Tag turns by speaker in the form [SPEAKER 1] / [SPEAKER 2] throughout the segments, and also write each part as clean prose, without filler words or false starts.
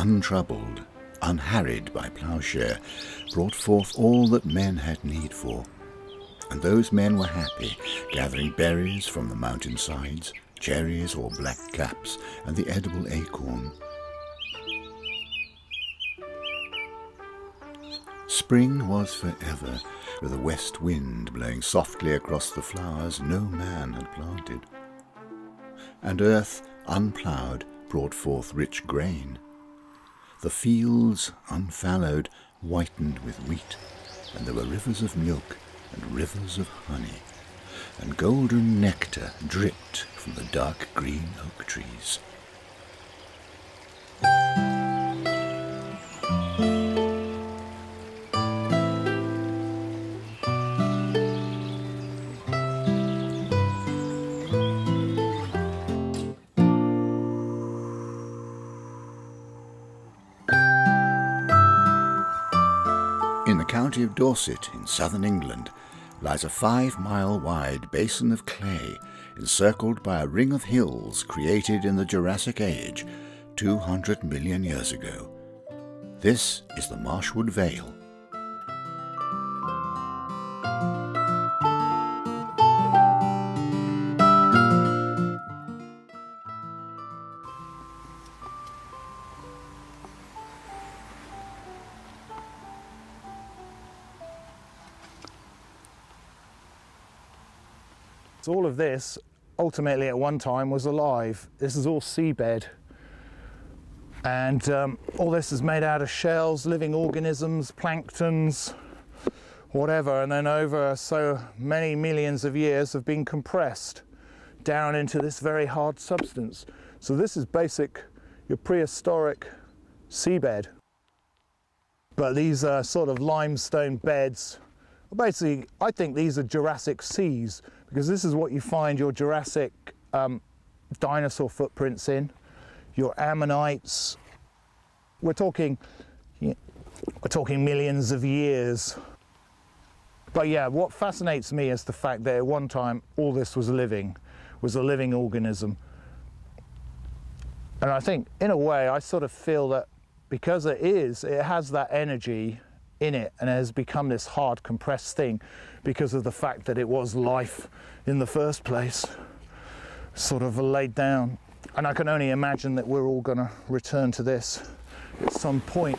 [SPEAKER 1] untroubled, unharried by ploughshare, brought forth all that men had need for. And those men were happy, gathering berries from the mountain sides, cherries or black caps, and the edible acorn. Spring was forever, with a west wind blowing softly across the flowers no man had planted. And earth, unploughed, brought forth rich grain. The fields, unfallowed, whitened with wheat, and there were rivers of milk and rivers of honey, and golden nectar dripped from the dark green oak trees. In the county of Dorset, in southern England, lies a 5-mile-wide basin of clay encircled by a ring of hills created in the Jurassic Age 200 million years ago. This is the Marshwood Vale.
[SPEAKER 2] So all of this, ultimately at one time, was alive. This is all seabed. And all this is made out of shells, living organisms, planktons, whatever, and then over so many millions of years have been compressed down into this very hard substance. So this is your prehistoric seabed. But these are sort of limestone beds. Basically, I think these are Jurassic seas, because this is what you find your Jurassic dinosaur footprints in, your ammonites. We're talking millions of years. But yeah, what fascinates me is the fact that at one time all this was a living organism. And I think, in a way, I sort of feel that because it has that energy in it, and it has become this hard compressed thing because of the fact that it was life in the first place, sort of laid down. And I can only imagine that we're all going to return to this at some point.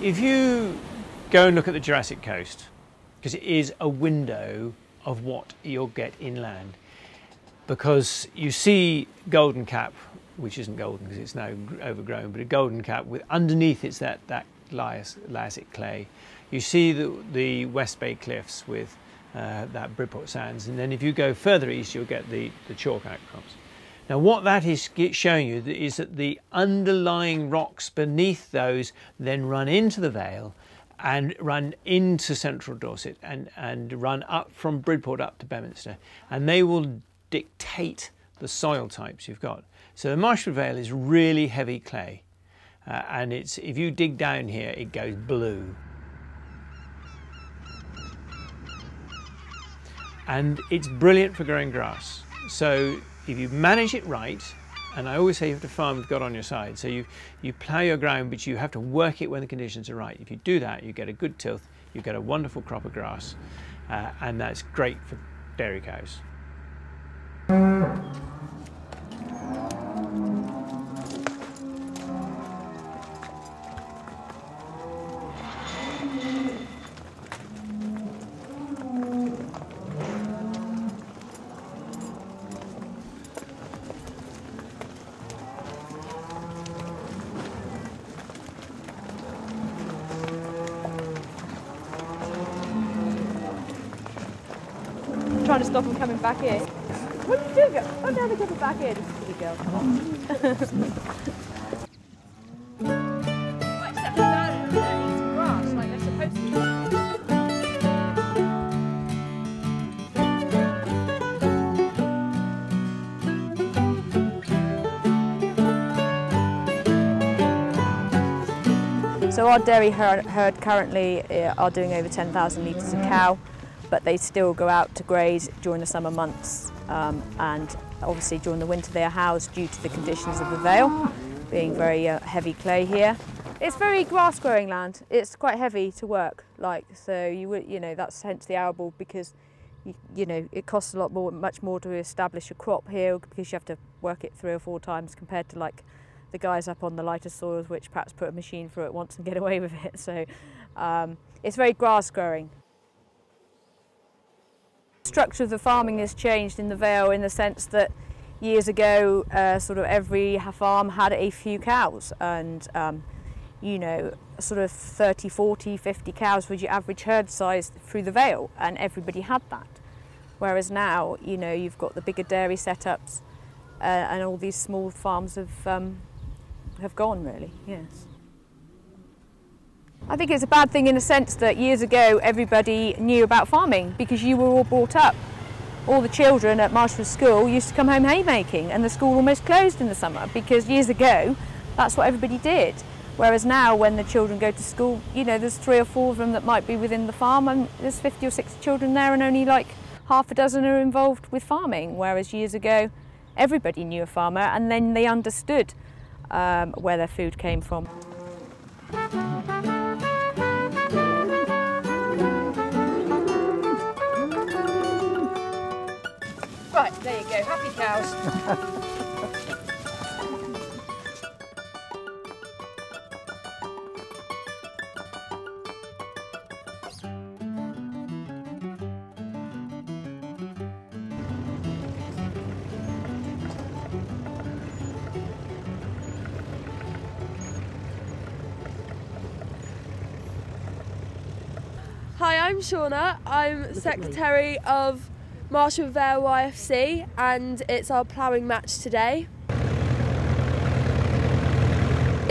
[SPEAKER 3] If you go and look at the Jurassic coast, because it is a window of what you'll get inland, because you see golden cap, which isn't golden because it's now overgrown, but a golden cap with underneath it's that liassic clay. You see the West Bay cliffs with that Bridport sands, and then if you go further east you'll get the chalk outcrops. Now what that is showing you is that the underlying rocks beneath those then run into the Vale and run into central Dorset and run up from Bridport up to Bedminster, and they will dictate the soil types you've got. So the Marshwood Vale is really heavy clay, and if you dig down here it goes blue. And it's brilliant for growing grass. So if you manage it right, and I always say you have to farm with God on your side, so you plough your ground, but you have to work it when the conditions are right. If you do that, you get a good tilth, you get a wonderful crop of grass, and that's great for dairy cows.
[SPEAKER 4] Trying to stop them coming back in. What are you doing? Oh, now they're coming back in. Silly girl. Like stepping down and eating grass like they're supposed to. So our dairy herd currently are doing over 10,000 litres of cow. but they still go out to graze during the summer months, and obviously during the winter they are housed due to the conditions of the Vale, being very heavy clay here. It's very grass growing land. It's quite heavy to work, so you know, that's hence the arable, because you know, it costs a lot more, much more to establish a crop here, because you have to work it 3 or 4 times compared to like the guys up on the lighter soils, which perhaps put a machine through it once and get away with it. So it's very grass growing. The structure of the farming has changed in the Vale in the sense that years ago sort of every farm had a few cows, and you know, sort of 30, 40, 50 cows was your average herd size through the Vale, and everybody had that. Whereas now, you know, you've got the bigger dairy setups, and all these small farms have gone, really, yes. I think it's a bad thing in the sense that years ago everybody knew about farming because you were all brought up. All the children at Marshwood School used to come home haymaking, and the school almost closed in the summer because years ago that's what everybody did. Whereas now when the children go to school, you know, there's 3 or 4 of them that might be within the farm, and there's 50 or 60 children there and only like half a dozen are involved with farming. Whereas years ago everybody knew a farmer, and then they understood where their food came from. Right, there you go, happy cows.
[SPEAKER 5] Hi, I'm Shauna. I'm Secretary of Marshwood Vale YFC, and it's our ploughing match today.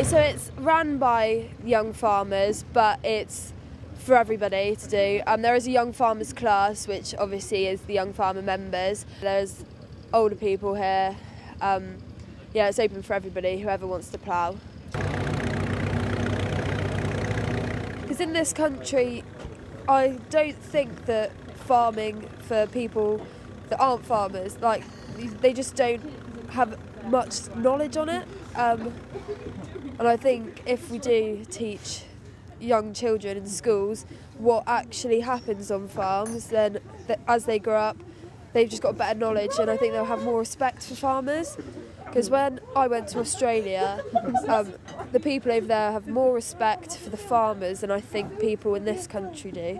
[SPEAKER 5] So it's run by young farmers, but it's for everybody to do. There is a young farmers class, which obviously is the young farmer members. There's older people here. Yeah, it's open for everybody, whoever wants to plough. Because in this country, I don't think that farming for people that aren't farmers, like, they just don't have much knowledge on it. And I think if we do teach young children in schools what actually happens on farms, then as they grow up, they've just got better knowledge, and I think they'll have more respect for farmers. Because when I went to Australia, the people over there have more respect for the farmers than I think people in this country do.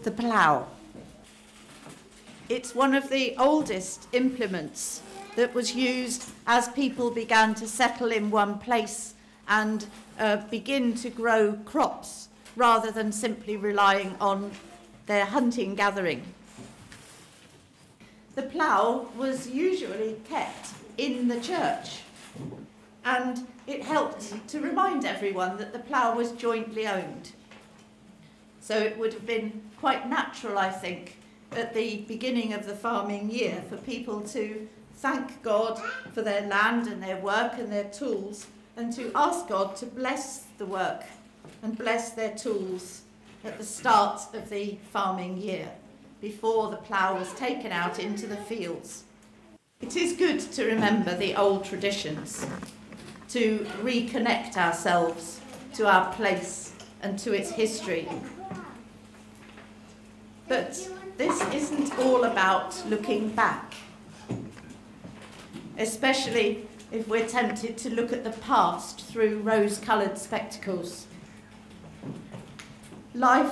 [SPEAKER 6] The plough. It's one of the oldest implements that was used as people began to settle in one place and begin to grow crops rather than simply relying on their hunting gathering. The plough was usually kept in the church, and it helped to remind everyone that the plough was jointly owned. So it would have been quite natural, I think, at the beginning of the farming year for people to thank God for their land and their work and their tools, and to ask God to bless the work and bless their tools at the start of the farming year, before the plough was taken out into the fields. It is good to remember the old traditions, to reconnect ourselves to our place and to its history. But this isn't all about looking back, especially if we're tempted to look at the past through rose-coloured spectacles. Life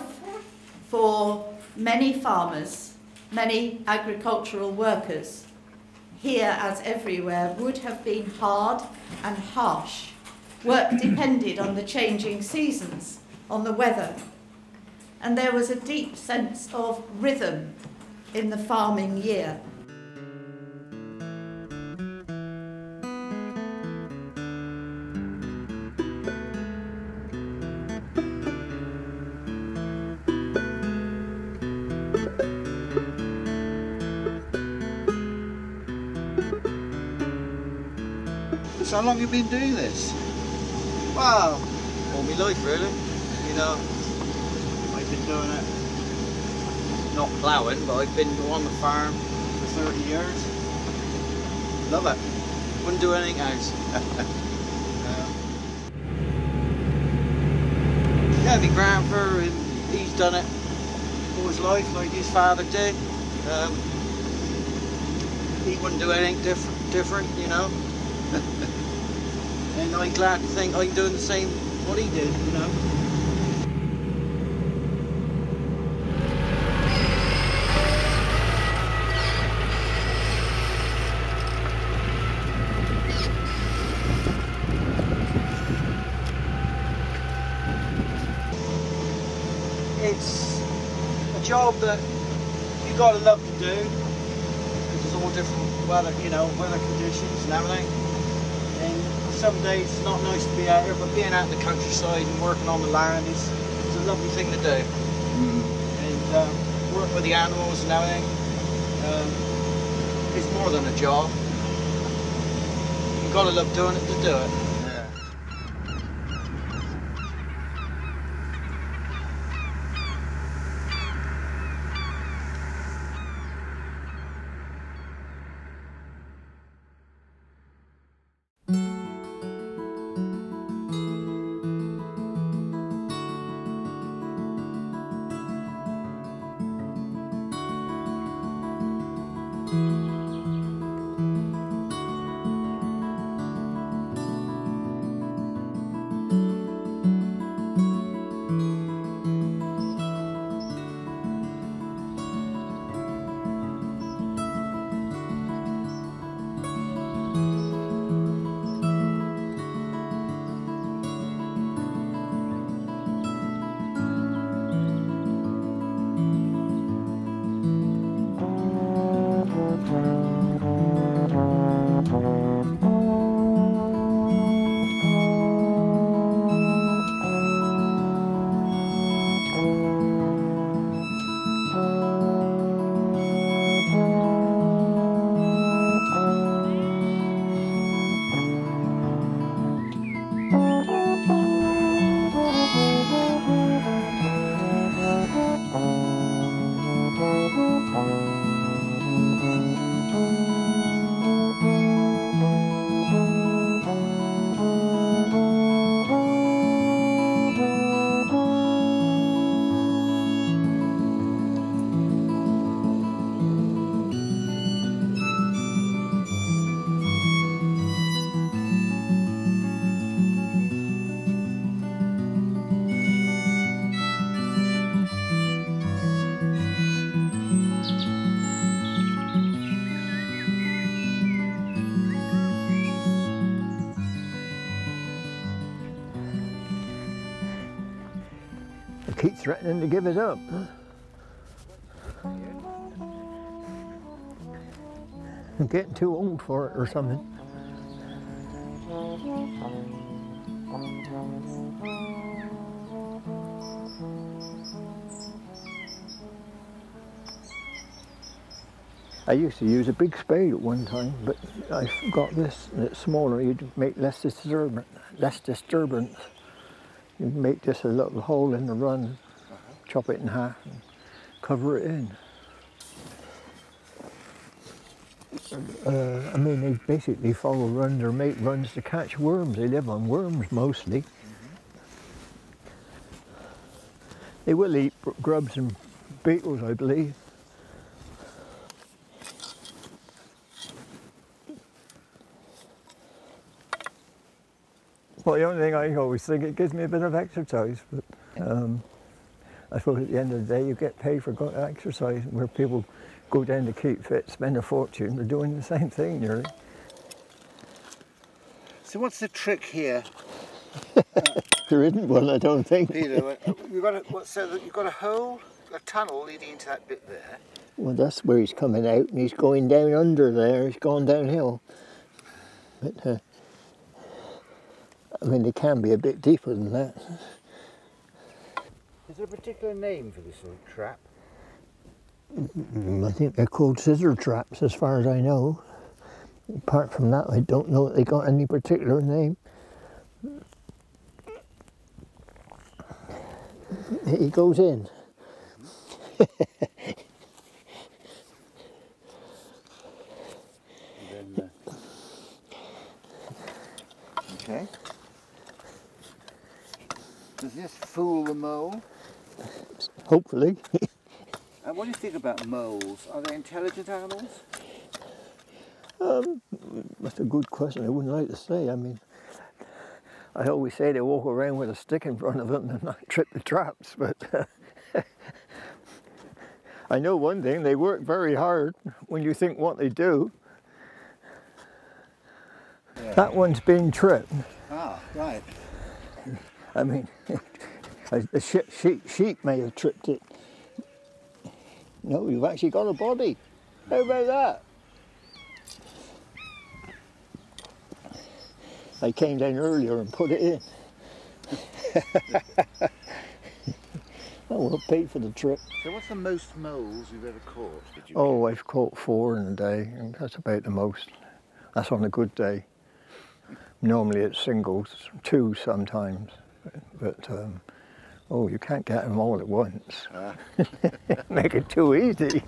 [SPEAKER 6] for many farmers, many agricultural workers, here as everywhere, would have been hard and harsh. Work depended on the changing seasons, on the weather, and there was a deep sense of rhythm in the farming year.
[SPEAKER 7] So how long have you been doing this? Wow, all my life really. You know, I've been doing it, not ploughing, but I've been on the farm for 30 years. Love it. Wouldn't do anything else. Yeah, my grandpa, he's done it all his life like his father did. He wouldn't do anything different, you know. And I'm glad to think I'm doing the same what he did, you know. It's a job that you got to love to do. It's all different weather, you know, weather conditions and everything. And some days it's not nice to be out here, but being out in the countryside and working on the land is a lovely thing to do. And work with the animals and everything, it's more than a job. You've got to love doing it to do it.
[SPEAKER 8] Keep threatening to give it up. I'm getting too old for it or something. I used to use a big spade at one time, but I've got this and it's smaller. You'd make less disturbance. You make just a little hole in the run, chop it in half and cover it in. I mean, they basically follow runs or make runs to catch worms. They live on worms mostly. They will eat grubs and beetles, I believe. the only thing I always think, it gives me a bit of exercise. But I suppose at the end of the day, you get paid for going to exercise, where people go down to keep fit, spend a fortune. They're doing the same thing, nearly.
[SPEAKER 1] So what's the trick here?
[SPEAKER 8] There isn't one, I don't think.
[SPEAKER 1] Peter, you've got a hole, a tunnel leading into that bit there.
[SPEAKER 8] Well, that's where he's coming out, and he's going down under there. He's gone downhill. But I mean, they can be a bit deeper than that.
[SPEAKER 1] Is there a particular name for this sort of trap?
[SPEAKER 8] I think they're called scissor traps, as far as I know. Apart from that, I don't know that they got any particular name. He goes in.
[SPEAKER 1] Okay. Does this fool the mole?
[SPEAKER 8] Hopefully.
[SPEAKER 1] And what do you think about moles? Are they intelligent animals?
[SPEAKER 8] That's a good question. I wouldn't like to say. I mean, I always say they walk around with a stick in front of them and not trip the traps, but I know one thing, they work very hard when you think what they do.
[SPEAKER 1] Yeah.
[SPEAKER 8] That one's been tripped.
[SPEAKER 1] Ah, right.
[SPEAKER 8] I mean, a sheep may have tripped it. No, you've actually got a body. How about that? I came down earlier and put it in. Oh, well, paid for the trip.
[SPEAKER 1] So what's the most moles you've ever caught?
[SPEAKER 8] Oh, I've caught 4 in a day, and that's about the most. That's on a good day. Normally it's singles, 2 sometimes, but oh, you can't get them all at once.
[SPEAKER 1] Ah.
[SPEAKER 8] Make it too easy.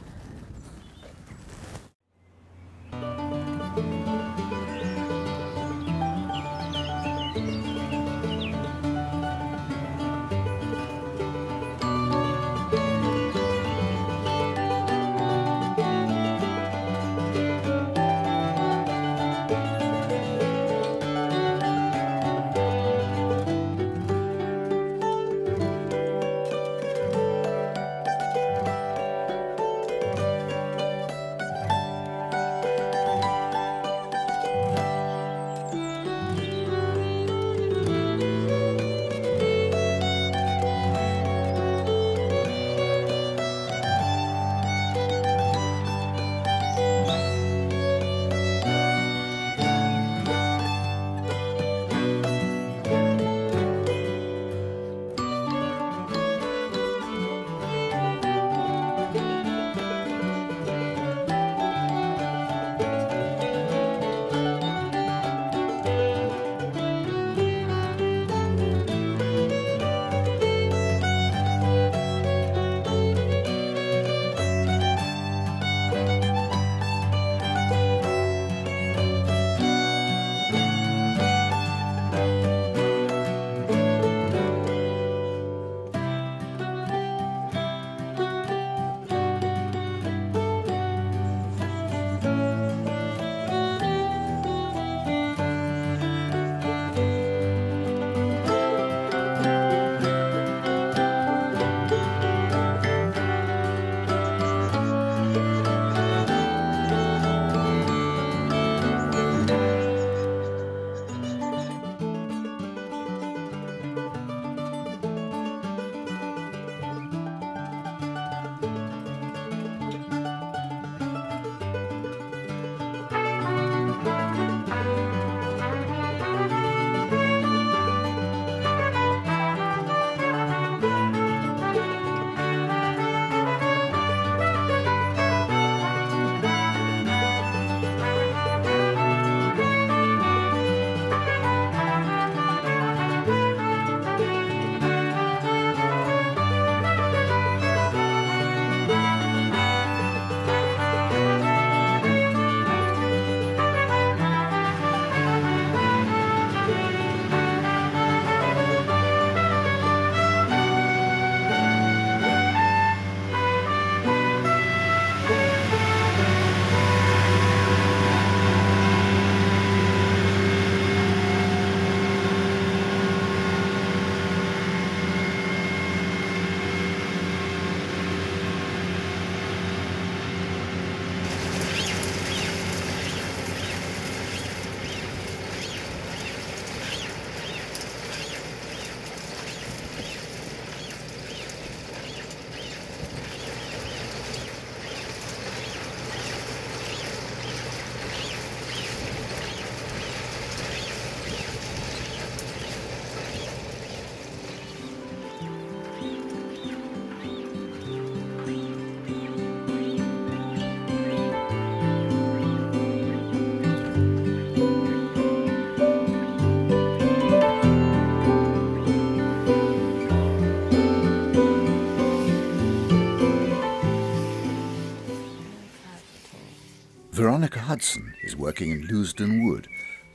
[SPEAKER 1] Veronica Hudson is working in Lewsden Wood,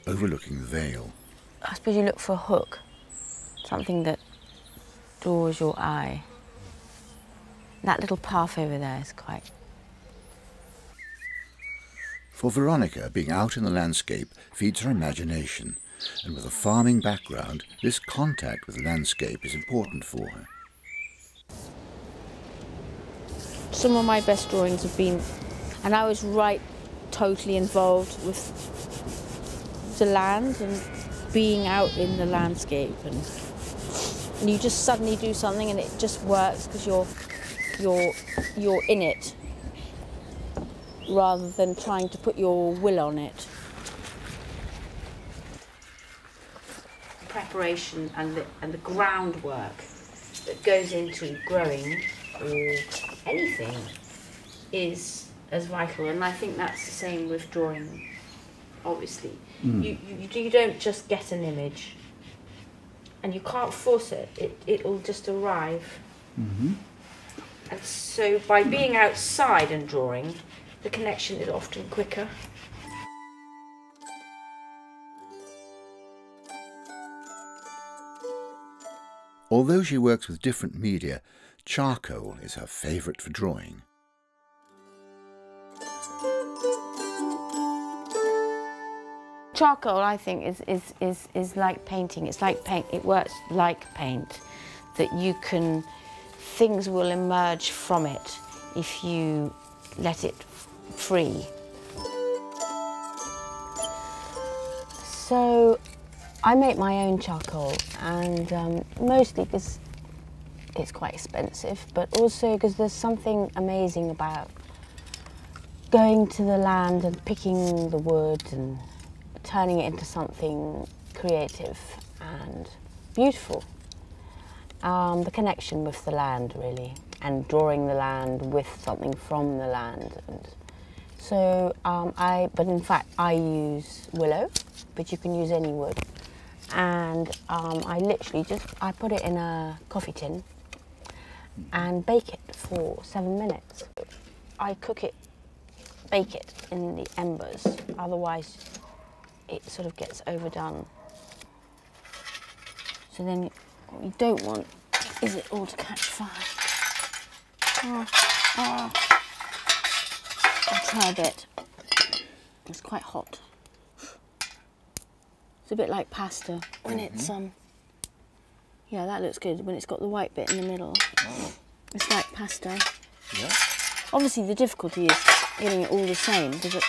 [SPEAKER 1] overlooking the Vale.
[SPEAKER 9] I suppose you look for a hook, something that draws your eye. That little path over there is quite...
[SPEAKER 1] For Veronica, being out in the landscape feeds her imagination, and with a farming background, this contact with the landscape is important for her.
[SPEAKER 9] Some of my best drawings have been, and I was totally involved with the land and being out in the landscape, and you just suddenly do something and it just works because you're in it, rather than trying to put your will on it. Preparation and the groundwork that goes into growing or anything is as vital, and I think that's the same with drawing. Obviously, you don't just get an image, and you can't force it. It'll just arrive.
[SPEAKER 10] Mm-hmm.
[SPEAKER 9] And so, by being outside and drawing, the connection is often quicker.
[SPEAKER 1] Although she works with different media, charcoal is her favourite for drawing.
[SPEAKER 9] Charcoal, I think, is like painting. It's like paint. It works like paint. That you can, things will emerge from it if you let it free. So I make my own charcoal, and mostly because it's quite expensive, but also because there's something amazing about going to the land and picking the wood and turning it into something creative and beautiful. The connection with the land, really, and drawing the land with something from the land. And so, but in fact, I use willow, but you can use any wood. And I literally I put it in a coffee tin and bake it for 7 minutes. I bake it in the embers, otherwise it sort of gets overdone. So then what you don't want is it all to catch fire. I'll try a bit. It's quite hot. It's a bit like pasta when it's yeah, that looks good when it's got the white bit in the middle.
[SPEAKER 1] Oh.
[SPEAKER 9] It's like pasta.
[SPEAKER 1] Yeah.
[SPEAKER 9] Obviously the difficulty is getting it all the same because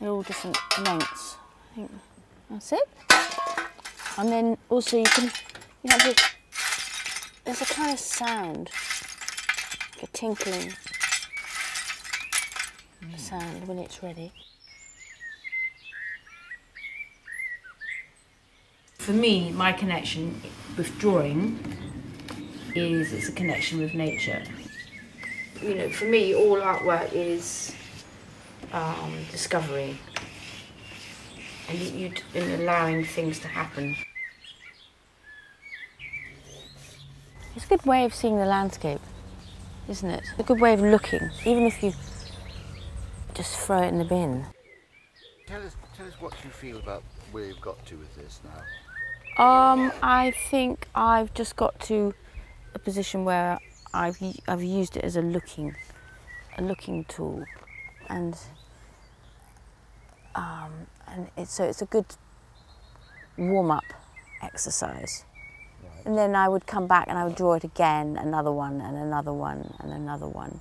[SPEAKER 9] they're all different lengths. I think that's it. And then also you have to, there's a kind of sound, like a tinkling sound when it's ready. For me, my connection with drawing is it's a connection with nature. You know, for me, all artwork is discovery and allowing things to happen. It's a good way of seeing the landscape, isn't it? A good way of looking, even if you just throw it in the bin.
[SPEAKER 10] Tell us what you feel about where you've got to with this now.
[SPEAKER 9] I think I've just got to a position where I've used it as a looking tool, and it's a good warm-up exercise. Right. And then I would come back and I would draw it again, another one and another one and another one,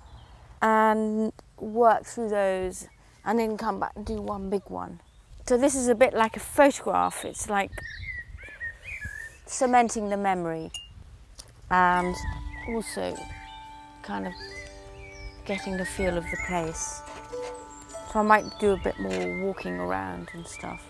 [SPEAKER 9] and work through those, and then come back and do one big one. So this is a bit like a photograph. It's like cementing the memory and also kind of getting the feel of the place. So I might do a bit more walking around and stuff.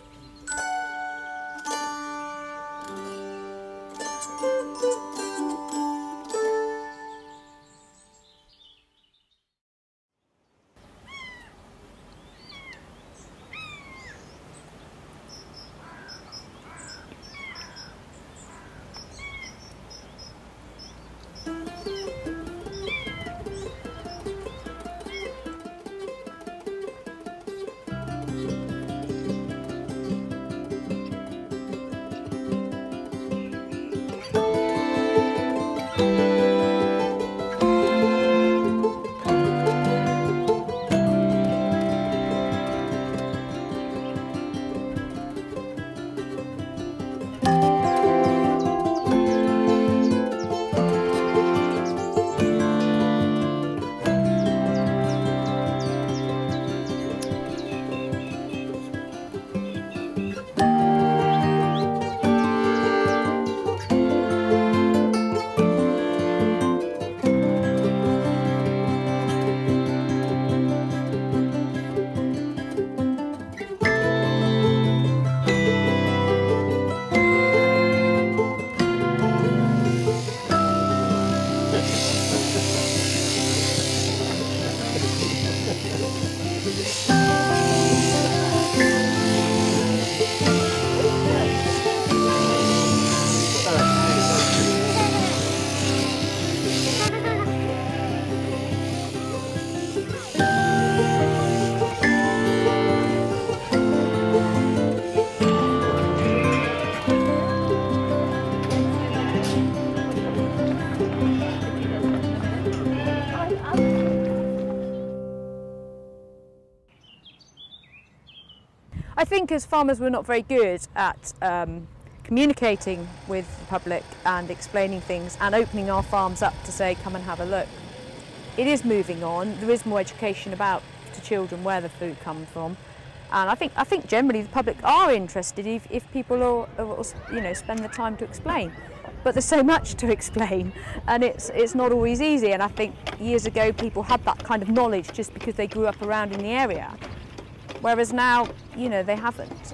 [SPEAKER 4] I think as farmers we're not very good at communicating with the public and explaining things and opening our farms up to say, come and have a look. It is moving on. There is more education about to children where the food comes from, and I think generally the public are interested if people will, you know, spend the time to explain. But there's so much to explain, and it's not always easy. And I think years ago people had that kind of knowledge just because they grew up around in the area, whereas now, you know, they haven't.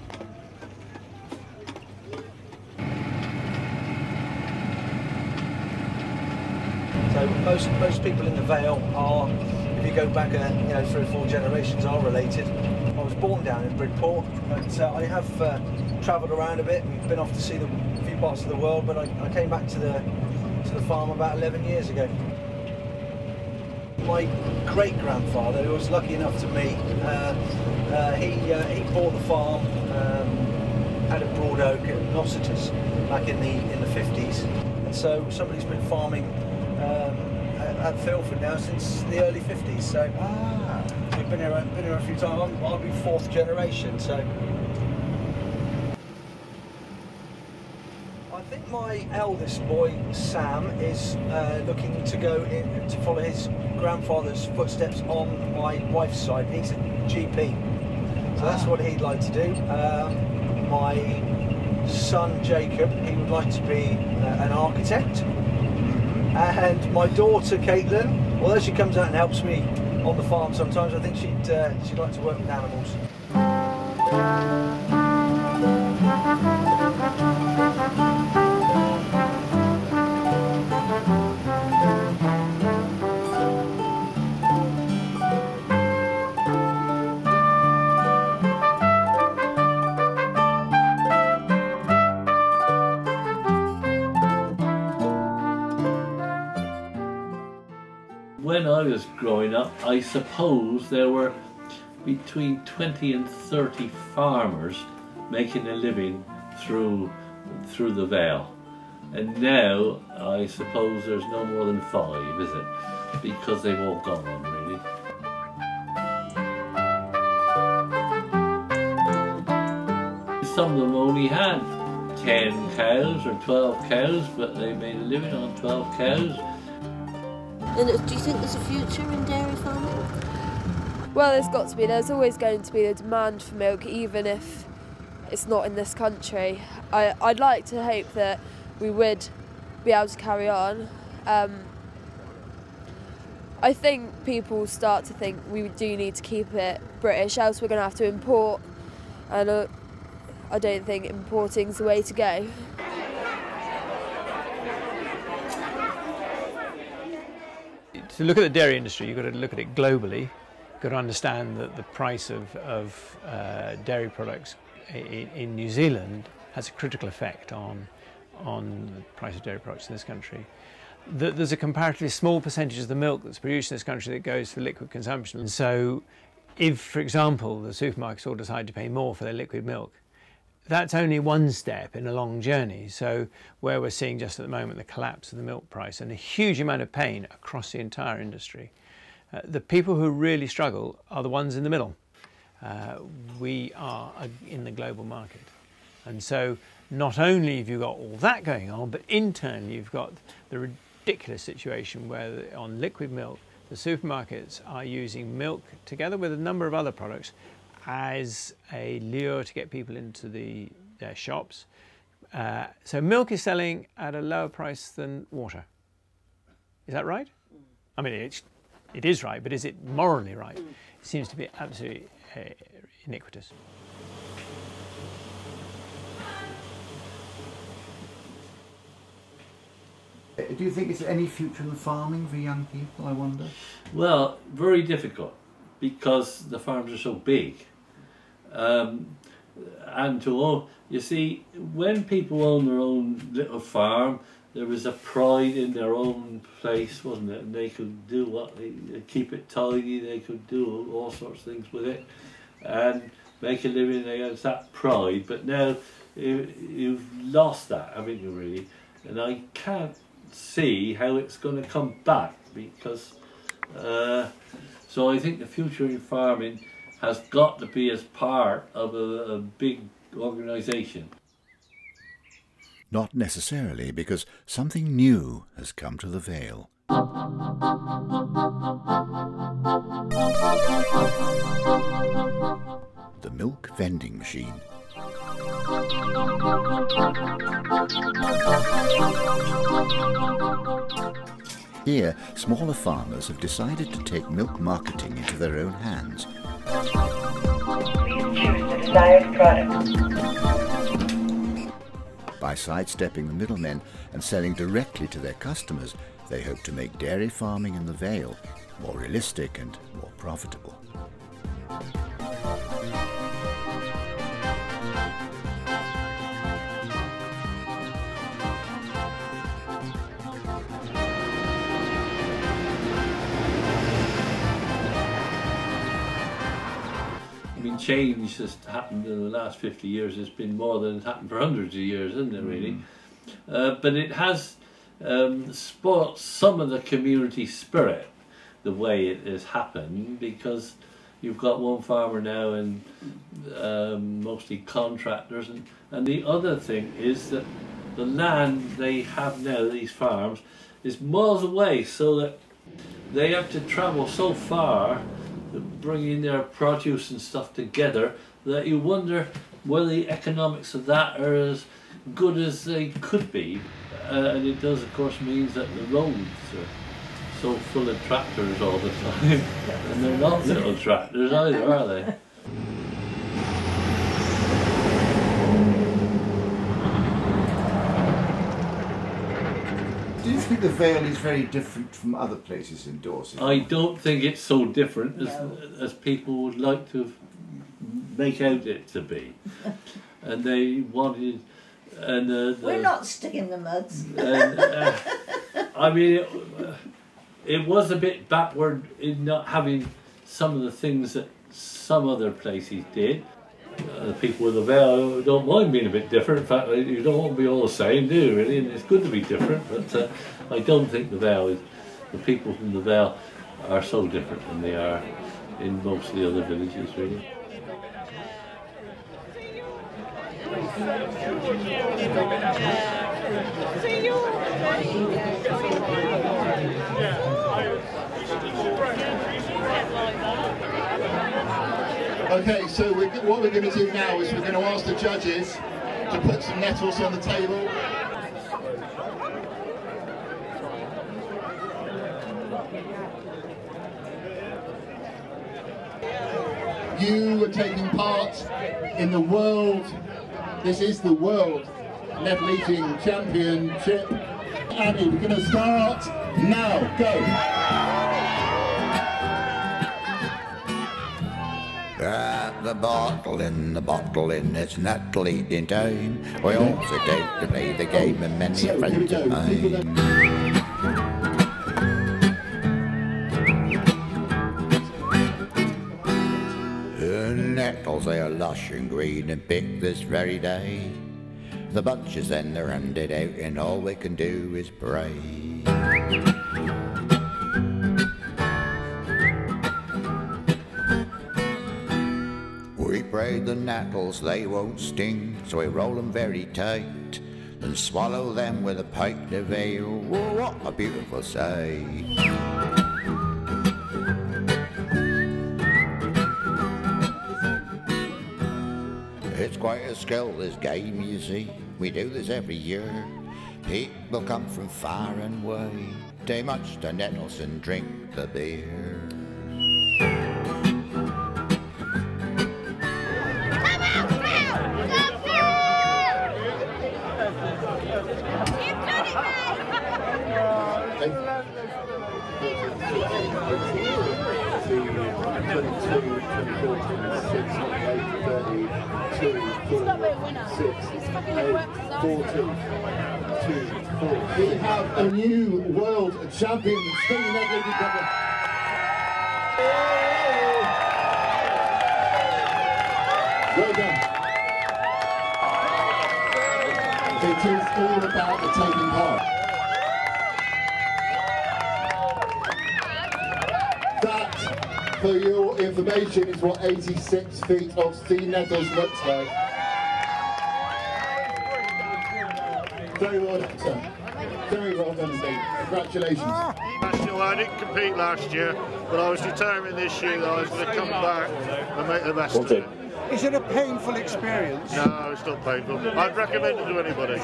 [SPEAKER 7] So most people in the Vale are, if you go back, you know, 3 or 4 generations, are related. I was born down in Bridport, but I have travelled around a bit and been off to see a few parts of the world. But I came back to the farm about 11 years ago. My great-grandfather, who I was lucky enough to meet, he bought the farm, had a broad oak at Nocetus back in the 50s, and so somebody's been farming at Filford now since the early 50s. So we've been here a few times. I'll be 4th generation. So I think my eldest boy Sam is looking to go in to follow his grandfather's footsteps on my wife's side. He's a GP, so that's what he'd like to do. My son Jacob, he would like to be an architect. And my daughter Caitlin, although she comes out and helps me on the farm sometimes, I think she'd like to work with animals.
[SPEAKER 11] When I was growing up, I suppose there were between 20 and 30 farmers making a living through the Vale. And now, I suppose there's no more than 5, is it? Because they've all gone on, really. Some of them only had 10 cows or 12 cows, but they made a living on 12 cows.
[SPEAKER 12] And do you think there's a future in dairy farming?
[SPEAKER 5] Well, there's got to be. There's always going to be the demand for milk, even if it's not in this country. I'd like to hope that we would be able to carry on. I think people start to think we do need to keep it British, else we're going to have to import, and I don't think importing's the way to go.
[SPEAKER 3] To look at the dairy industry, you've got to look at it globally. You've got to understand that the price of dairy products in New Zealand has a critical effect on the price of dairy products in this country. There's a comparatively small percentage of the milk that's produced in this country that goes for liquid consumption. And so if, for example, the supermarkets all decide to pay more for their liquid milk, that's only one step in a long journey. So where we're seeing just at the moment the collapse of the milk price and a huge amount of pain across the entire industry, the people who really struggle are the ones in the middle. We are in the global market. And so not only have you got all that going on, but internally you've got the ridiculous situation where on liquid milk, the supermarkets are using milk together with a number of other products as a lure to get people into their shops. So milk is selling at a lower price than water. Is that right? I mean, it is right, but is it morally right? It seems to be absolutely iniquitous.
[SPEAKER 1] Do you think there's any future in farming for young people, I wonder?
[SPEAKER 11] Well, very difficult, because the farms are so big. And to all, you see, when people own their own little farm, there was a pride in their own place, wasn't it? And they could do what they keep it tidy, they could do all sorts of things with it and make a living. They had that pride, but now you've lost that, haven't you, really? And I can't see how it's going to come back, because so I think the future in farming has got to be as part of a big organisation.
[SPEAKER 1] Not necessarily, because something new has come to the Vale. The milk vending machine. Here, smaller farmers have decided to take milk marketing into their own hands.
[SPEAKER 13] Please choose the desired product.
[SPEAKER 1] By sidestepping the middlemen and selling directly to their customers, they hope to make dairy farming in the Vale more realistic and more profitable.
[SPEAKER 11] I mean, change has happened in the last 50 years. It's been more than it's happened for hundreds of years, isn't it, really? But it has spoilt some of the community spirit, the way it has happened, because you've got one farmer now and mostly contractors. And the other thing is that the land they have now, these farms, is miles away, so that they have to travel so far, bringing their produce and stuff together, that you wonder whether the economics of that are as good as they could be. And it does, of course, means that the roads are so full of tractors all the time. And they're not little tractors either, are they?
[SPEAKER 1] Do you think the Vale is very different from other places in Dorset?
[SPEAKER 11] I don't think it's so different as people would like to make out it to be. And they wanted...
[SPEAKER 12] We're not sticking the muds.
[SPEAKER 11] I mean, it was a bit backward in not having some of the things that some other places did. The people with the Vale don't mind being a bit different. In fact, you don't want to be all the same, do you, really? And it's good to be different, but I don't think the Vale is... The people from the Vale are so different than they are in most of the other villages, really.
[SPEAKER 14] Okay, so what we're going to do now is we're going to ask the judges to put some nettles on the table. You are taking part in the world, this is the World Nettle Eating Championship. Annie, we're going to start now, go!
[SPEAKER 1] The bottle in, it's nettle eating time. We all sit down to play the game and many friends of mine. The nettles, they are lush and green and picked this very day. The bunches then they're handed out and all we can do is pray. We pray the nettles they won't sting, so we roll them very tight and swallow them with a pint of ale. Whoa, what a beautiful sight! It's quite a skill, this game, you see. We do this every year. People come from far and wide, they munch the nettles and drink the beer.
[SPEAKER 14] We have a new world champion spinning that lady couple. Well done. It is all about the taking part. That for your information, is what 86 feet of sea nettles looks like. Very well done, sir. Very well done indeed. Congratulations.
[SPEAKER 15] Well, I didn't compete last year, but I was determined this year that I was going to come back and make the best of it.
[SPEAKER 16] Is it a painful experience?
[SPEAKER 15] No, it's not painful. I'd recommend it to anybody.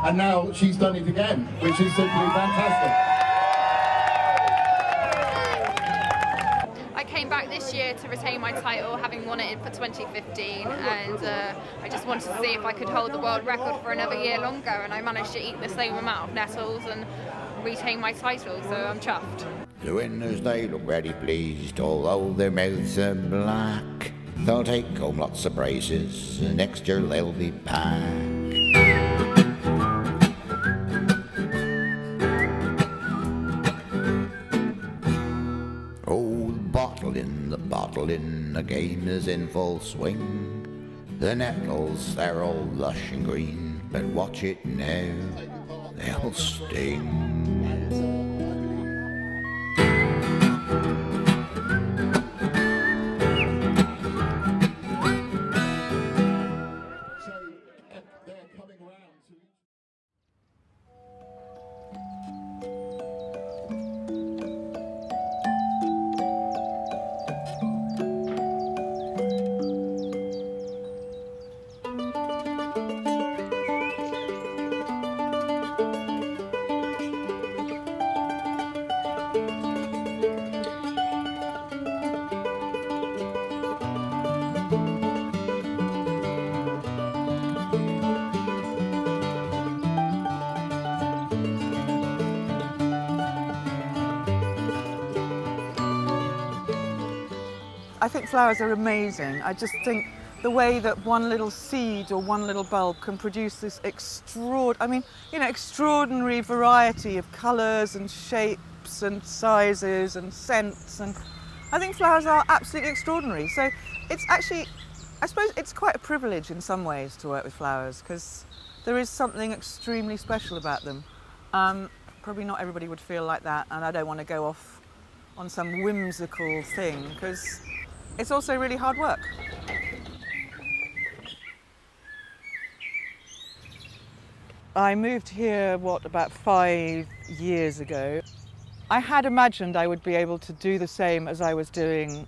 [SPEAKER 14] And now she's done it again, which is simply fantastic.
[SPEAKER 17] I came back this year to retain my title, having won it for 2015, and I just wanted to see if I could hold the world record for another year longer, and I managed to eat the same amount of nettles and retain my title, so I'm chuffed.
[SPEAKER 18] The winners, they look very pleased, although their mouths are black. They'll take home lots of prizes, next year they'll be back. Oh, the bottle in, the game is in full swing. The nettles, they're all lush and green, but watch it now, they'll sting.
[SPEAKER 19] I think flowers are amazing. I just think the way that one little seed or one little bulb can produce this extraordinary variety of colours and shapes and sizes and scents, and I think flowers are absolutely extraordinary. So it's actually, I suppose it's quite a privilege in some ways to work with flowers, because there is something extremely special about them. Probably not everybody would feel like that, and I don't want to go off on some whimsical thing, because it's also really hard work. I moved here, about 5 years ago. I had imagined I would be able to do the same as I was doing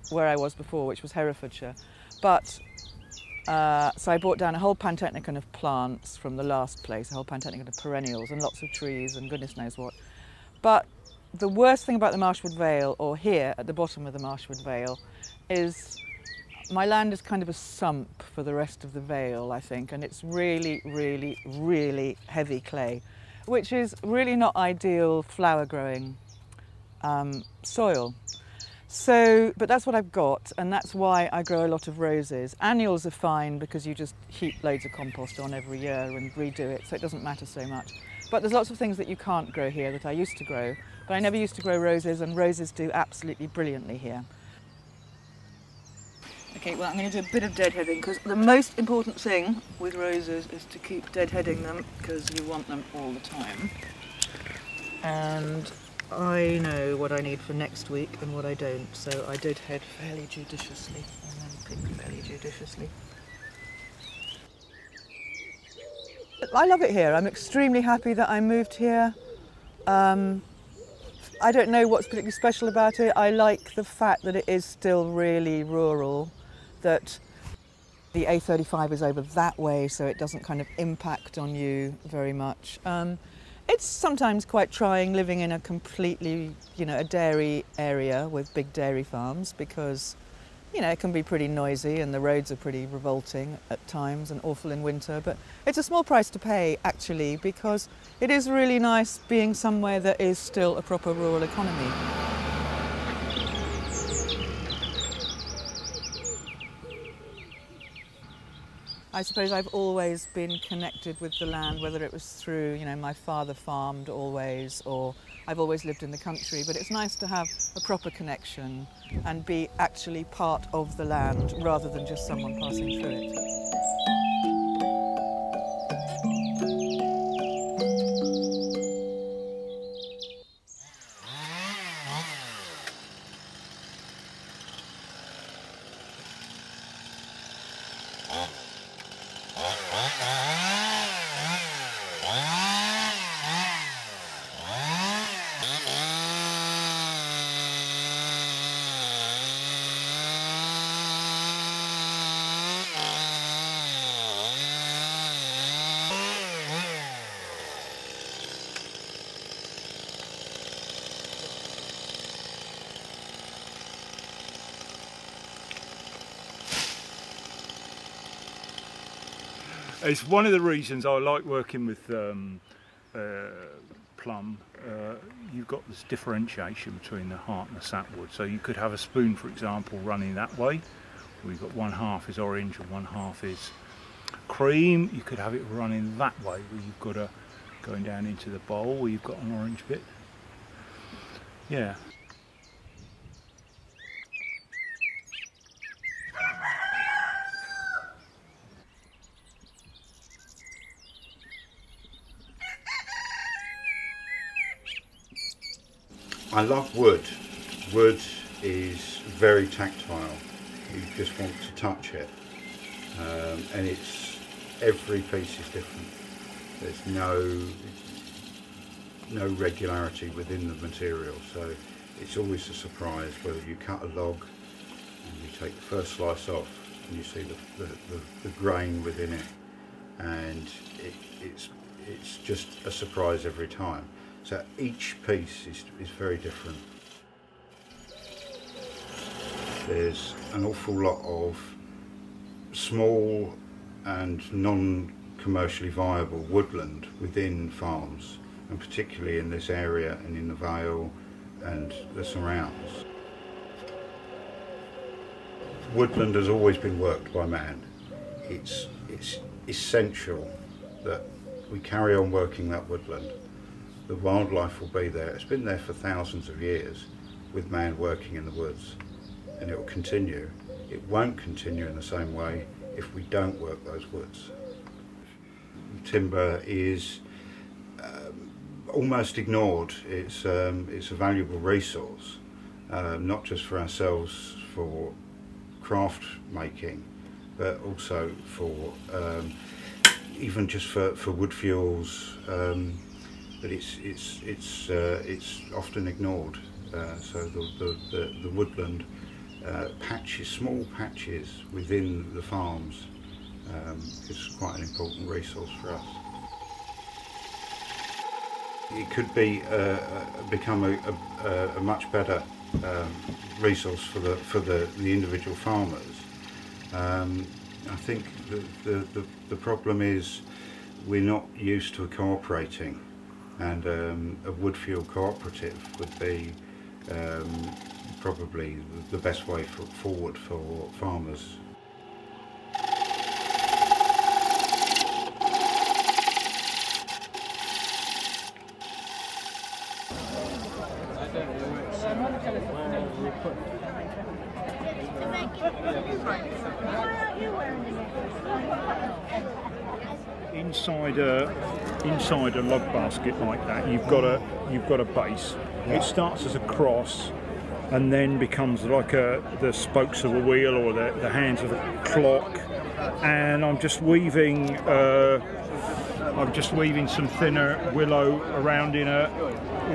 [SPEAKER 19] where I was before, which was Herefordshire. But, so I brought down a whole pantechnicon of plants from the last place, a whole pantechnicon of perennials and lots of trees and goodness knows what. But the worst thing about the Marshwood Vale, or here at the bottom of the Marshwood Vale, is my land is kind of a sump for the rest of the Vale, I think, and it's really, really, really heavy clay, which is really not ideal flower growing soil. So, but that's what I've got, and that's why I grow a lot of roses. Annuals are fine because you just heap loads of compost on every year and redo it, so it doesn't matter so much. But there's lots of things that you can't grow here that I used to grow, but I never used to grow roses, and roses do absolutely brilliantly here. Okay, well, I'm going to do a bit of deadheading, because the most important thing with roses is to keep deadheading them, because you want them all the time. And I know what I need for next week and what I don't, so I deadhead fairly judiciously and then pick fairly judiciously. I love it here. I'm extremely happy that I moved here. I don't know what's particularly special about it. I like the fact that it is still really rural, that the A35 is over that way, so it doesn't kind of impact on you very much. It's sometimes quite trying living in a completely, a dairy area with big dairy farms, because, it can be pretty noisy and the roads are pretty revolting at times and awful in winter, but it's a small price to pay, actually, because it is really nice being somewhere that is still a proper rural economy. I suppose I've always been connected with the land, whether it was through, my father farmed always, or I've always lived in the country, but it's nice to have a proper connection and be actually part of the land rather than just someone passing through it.
[SPEAKER 20] It's one of the reasons I like working with plum. You've got this differentiation between the heart and the sapwood. So you could have a spoon, for example, running that way. We've got one half is orange and one half is cream. You could have it running that way, where you've got a going down into the bowl where you've got an orange bit. Yeah.
[SPEAKER 21] I love wood. Wood is very tactile. You just want to touch it, and it's every piece is different. There's no regularity within the material, so it's always a surprise whether you cut a log and you take the first slice off and you see the grain within it, and it's just a surprise every time. So each piece is very different. There's an awful lot of small and non-commercially viable woodland within farms, and particularly in this area and in the Vale and the surrounds. Woodland has always been worked by man. It's essential that we carry on working that woodland. The wildlife will be there. It's been there for thousands of years with man working in the woods, and it will continue. It won't continue in the same way if we don't work those woods. Timber is almost ignored. It's a valuable resource, not just for ourselves for craft making, but also for even just for wood fuels. But it's often ignored. So the woodland patches, small patches within the farms, is quite an important resource for us. It could be become a much better resource for the individual farmers. I think the problem is we're not used to cooperating, and a wood fuel cooperative would be probably the best way forward for farmers.
[SPEAKER 20] Inside a log basket like that, you've got a base. Yeah. It starts as a cross, and then becomes like the spokes of a wheel or the hands of a clock. And I'm just weaving some thinner willow around in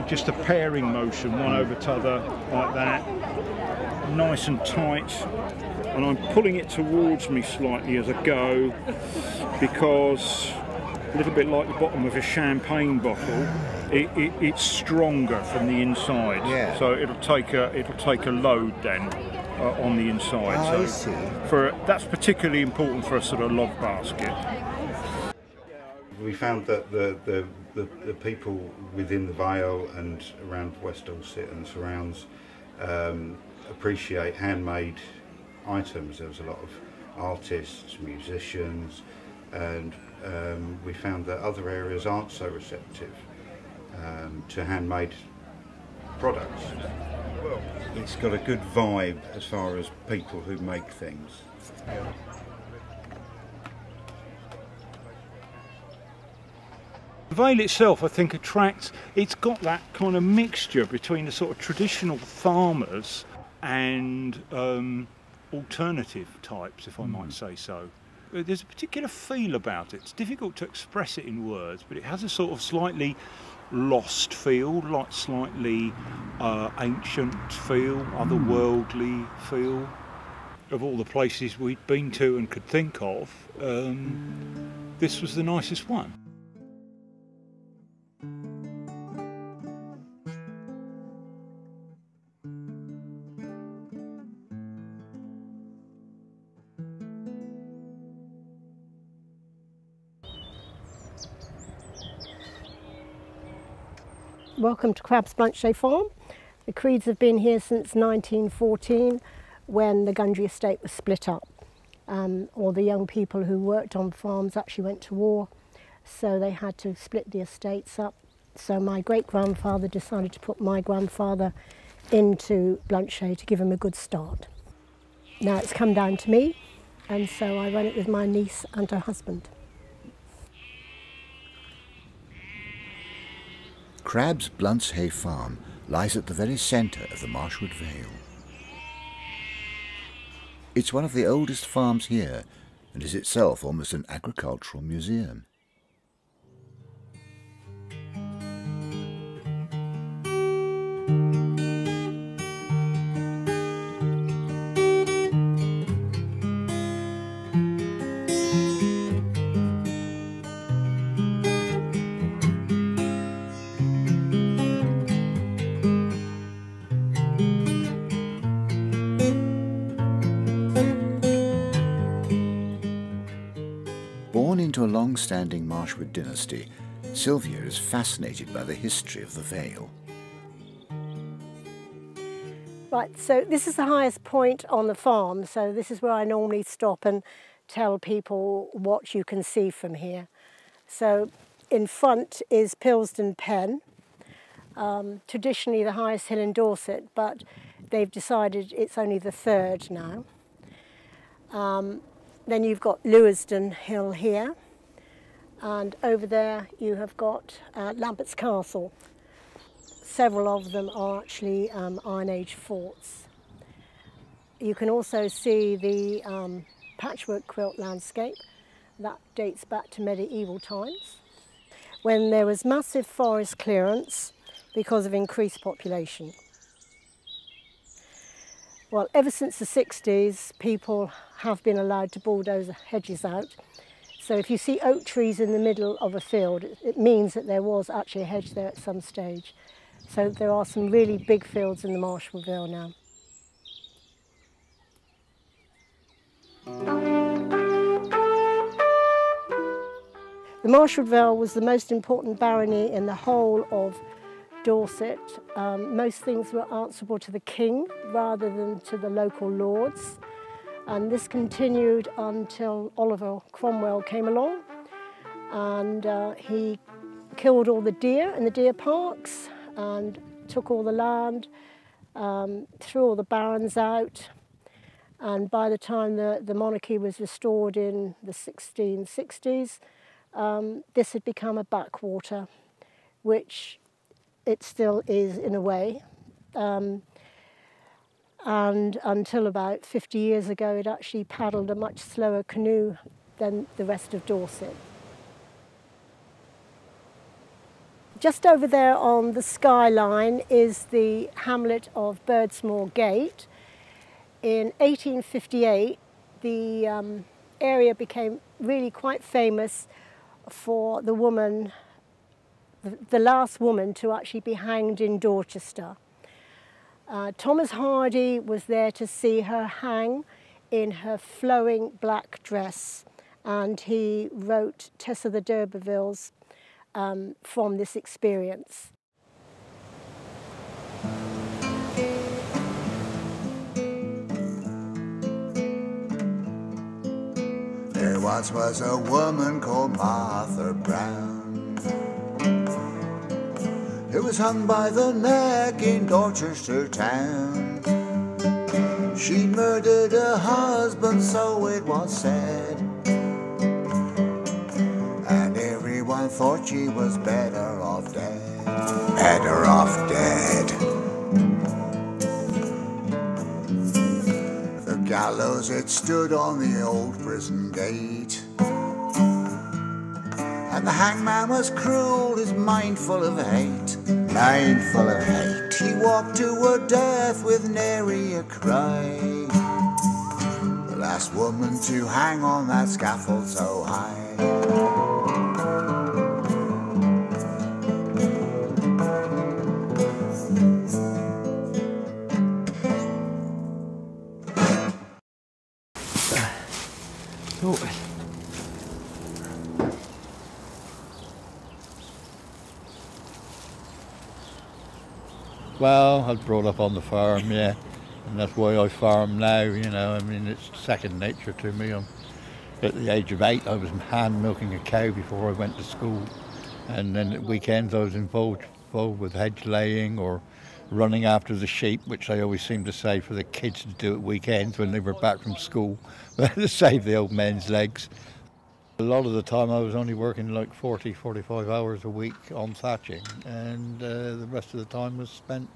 [SPEAKER 20] just a pairing motion, one over t'other like that, nice and tight. And I'm pulling it towards me slightly as I go, because a little bit like the bottom of a champagne bottle, it's stronger from the inside. Yeah. So it'll take a load then on the inside.
[SPEAKER 10] Oh,
[SPEAKER 20] so
[SPEAKER 10] I see.
[SPEAKER 20] That's particularly important for a sort of log basket.
[SPEAKER 21] We found that the people within the Vale and around West Dorset and surrounds appreciate handmade items. There was a lot of artists, musicians, and we found that other areas aren't so receptive to handmade products. It's got a good vibe as far as people who make things.
[SPEAKER 20] The Vale itself, I think, it's got that kind of mixture between the sort of traditional farmers and alternative types, if I might say so. There's a particular feel about it. It's difficult to express it in words, but it has a sort of slightly lost feel, like slightly ancient feel, otherworldly feel. Of all the places we'd been to and could think of, this was the nicest one.
[SPEAKER 2] Welcome to Crabs Blanchet Farm. The Creeds have been here since 1914 when the Gundry estate was split up. All the young people who worked on farms actually went to war, so they had to split the estates up. So my great-grandfather decided to put my grandfather into Blanchet to give him a good start. Now it's come down to me, and so I run it with my niece and her husband.
[SPEAKER 1] Crabs Blanchet Farm lies at the very centre of the Marshwood Vale. It's one of the oldest farms here and is itself almost an agricultural museum. Born into a long-standing Marshwood dynasty, Sylvia is fascinated by the history of the Vale.
[SPEAKER 2] Right, so this is the highest point on the farm, so this is where I normally stop and tell people what you can see from here. So in front is Pilsden Pen, traditionally the highest hill in Dorset, but they've decided it's only the third now. Then you've got Lewisden Hill here, and over there you have got Lambert's Castle. Several of them are actually Iron Age forts. You can also see the patchwork quilt landscape. That dates back to medieval times, when there was massive forest clearance because of increased population. Well, ever since the 60s, people have been allowed to bulldoze hedges out. So if you see oak trees in the middle of a field, it means that there was actually a hedge there at some stage. So there are some really big fields in the Marshwood Vale now. The Marshwood Vale was the most important barony in the whole of Dorset. Most things were answerable to the king rather than to the local lords, and this continued until Oliver Cromwell came along, and he killed all the deer in the deer parks and took all the land, threw all the barons out, and by the time the monarchy was restored in the 1660s, this had become a backwater, which it still is in a way, and until about 50 years ago it actually paddled a much slower canoe than the rest of Dorset. Just over there on the skyline is the hamlet of Birdsmore Gate. In 1858 the area became really quite famous for the woman, the last woman to actually be hanged in Dorchester. Thomas Hardy was there to see her hang in her flowing black dress, and he wrote Tessa the d'Urbervilles from this experience.
[SPEAKER 18] There once was a woman called Martha Brown, who was hung by the neck in Dorchester town. She murdered her husband, so it was said, and everyone thought she was better off dead. Better off dead. The gallows it stood on the old prison gate, and the hangman was cruel, his mind full of hate. Mind full of hate. He walked to her death with nary a cry, the last woman to hang on that scaffold so high.
[SPEAKER 6] Well, I was brought up on the farm, yeah, and that's why I farm now, you know. I mean, it's second nature to me. At the age of 8, I was hand milking a cow before I went to school, and then at weekends I was involved with hedge laying or running after the sheep, which I always seem to say for the kids to do at weekends when they were back from school, to save the old men's legs. A lot of the time I was only working like 40, 45 hours a week on thatching, and the rest of the time was spent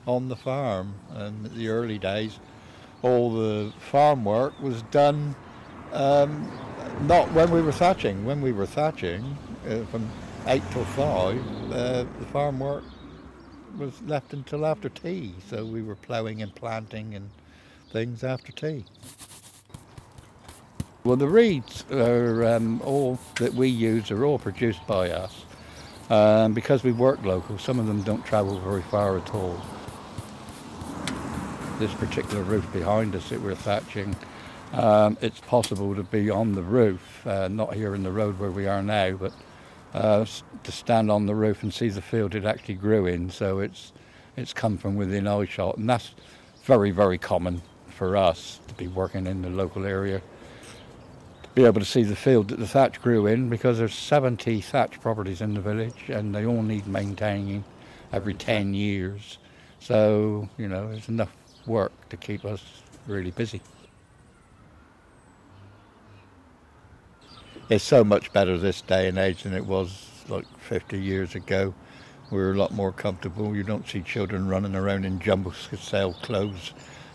[SPEAKER 6] on the farm. And in the early days, all the farm work was done not when we were thatching. When we were thatching, from 8 till 5, the farm work was left until after tea, so we were ploughing and planting and things after tea. Well, the reeds are all that we use are all produced by us. Because we work local, some of them don't travel very far at all. This particular roof behind us that we're thatching, it's possible to be on the roof, not here in the road where we are now, but to stand on the roof and see the field it actually grew in. So it's come from within eyeshot, and that's very, very common for us to be working in the local area. Be able to see the field that the thatch grew in, because there's 70 thatch properties in the village and they all need maintaining every 10 years. So, you know, there's enough work to keep us really busy. It's so much better this day and age than it was like 50 years ago. We're a lot more comfortable. You don't see children running around in jumbo sale clothes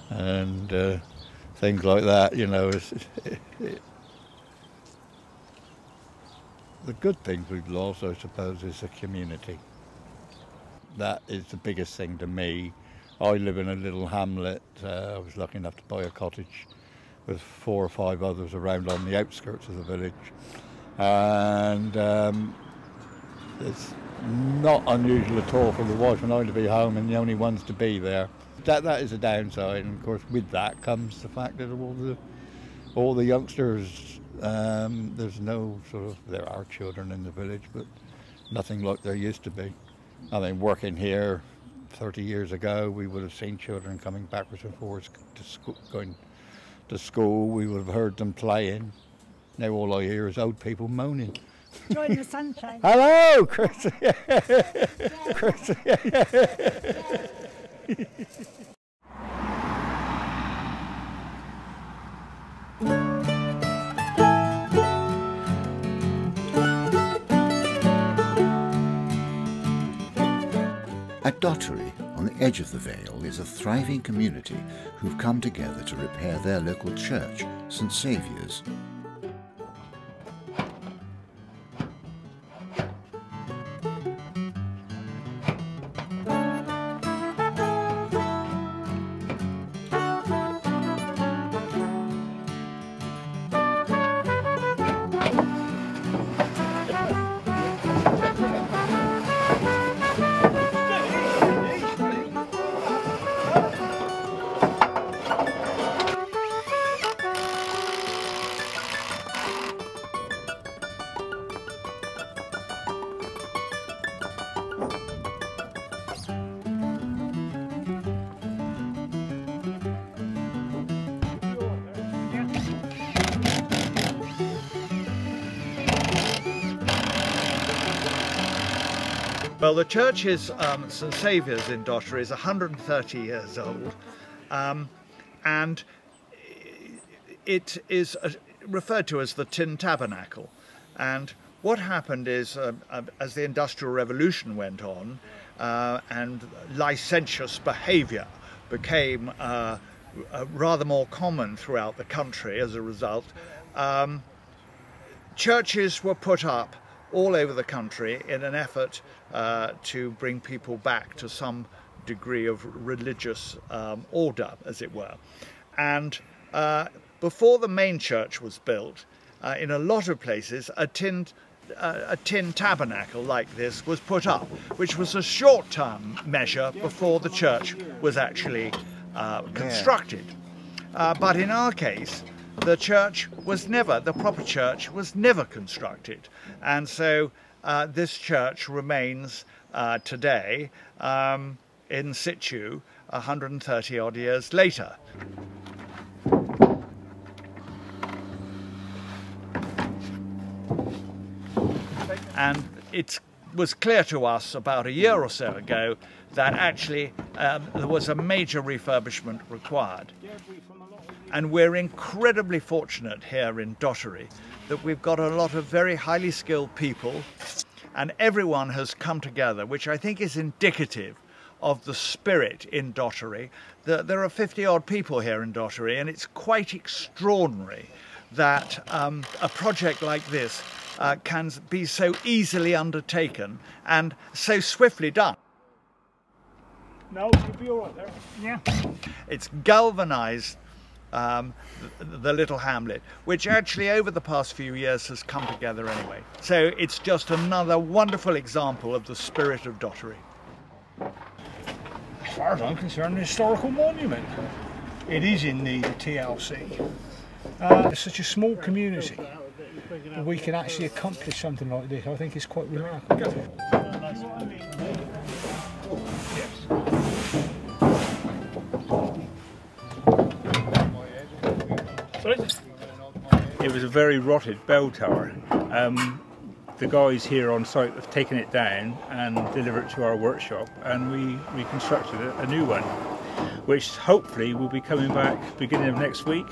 [SPEAKER 6] and things like that, you know. The good things we've lost, I suppose, is the community. That is the biggest thing to me. I live in a little hamlet. I was lucky enough to buy a cottage with 4 or 5 others around on the outskirts of the village. And it's not unusual at all for the wife and I to be home and the only ones to be there. That is a downside, and of course with that comes the fact that all the youngsters, there's no sort of, there are children in the village, but nothing like there used to be. I mean, working here 30 years ago, we would have seen children coming backwards and forwards to school, going to school. We would have heard them playing. Now all I hear is old people moaning.
[SPEAKER 22] Enjoying the sunshine.
[SPEAKER 6] Hello, Chris. Chris.
[SPEAKER 1] At Dottery, on the edge of the Vale, is a thriving community who've come together to repair their local church, St Saviour's.
[SPEAKER 23] Well, the church is St Saviour's in Dottery is 130 years old, and it is referred to as the Tin Tabernacle. And what happened is, as the Industrial Revolution went on and licentious behaviour became rather more common throughout the country as a result, churches were put up all over the country in an effort to bring people back to some degree of religious order, as it were. And before the main church was built, in a lot of places a tin tabernacle like this was put up, which was a short-term measure before the church was actually constructed. But in our case, the proper church was never constructed, and so this church remains today in situ 130 odd years later. And it was clear to us about a year or so ago that actually there was a major refurbishment required. And we're incredibly fortunate here in Dottery that we've got a lot of very highly skilled people, and everyone has come together, which I think is indicative of the spirit in Dottery. There are 50 odd people here in Dottery, and it's quite extraordinary that a project like this can be so easily undertaken and so swiftly done.
[SPEAKER 20] No, you'll be all right there. Yeah.
[SPEAKER 23] It's galvanised the little hamlet, which actually over the past few years has come together anyway. So it's just another wonderful example of the spirit of Dottery.
[SPEAKER 20] As far as I'm concerned, a historical monument. It is in need of TLC. It's such a small community. We can actually accomplish something like this. I think it's quite remarkable.
[SPEAKER 8] It was a very rotted bell tower. The guys here on site have taken it down and delivered it to our workshop, and we reconstructed a new one, which hopefully will be coming back beginning of next week.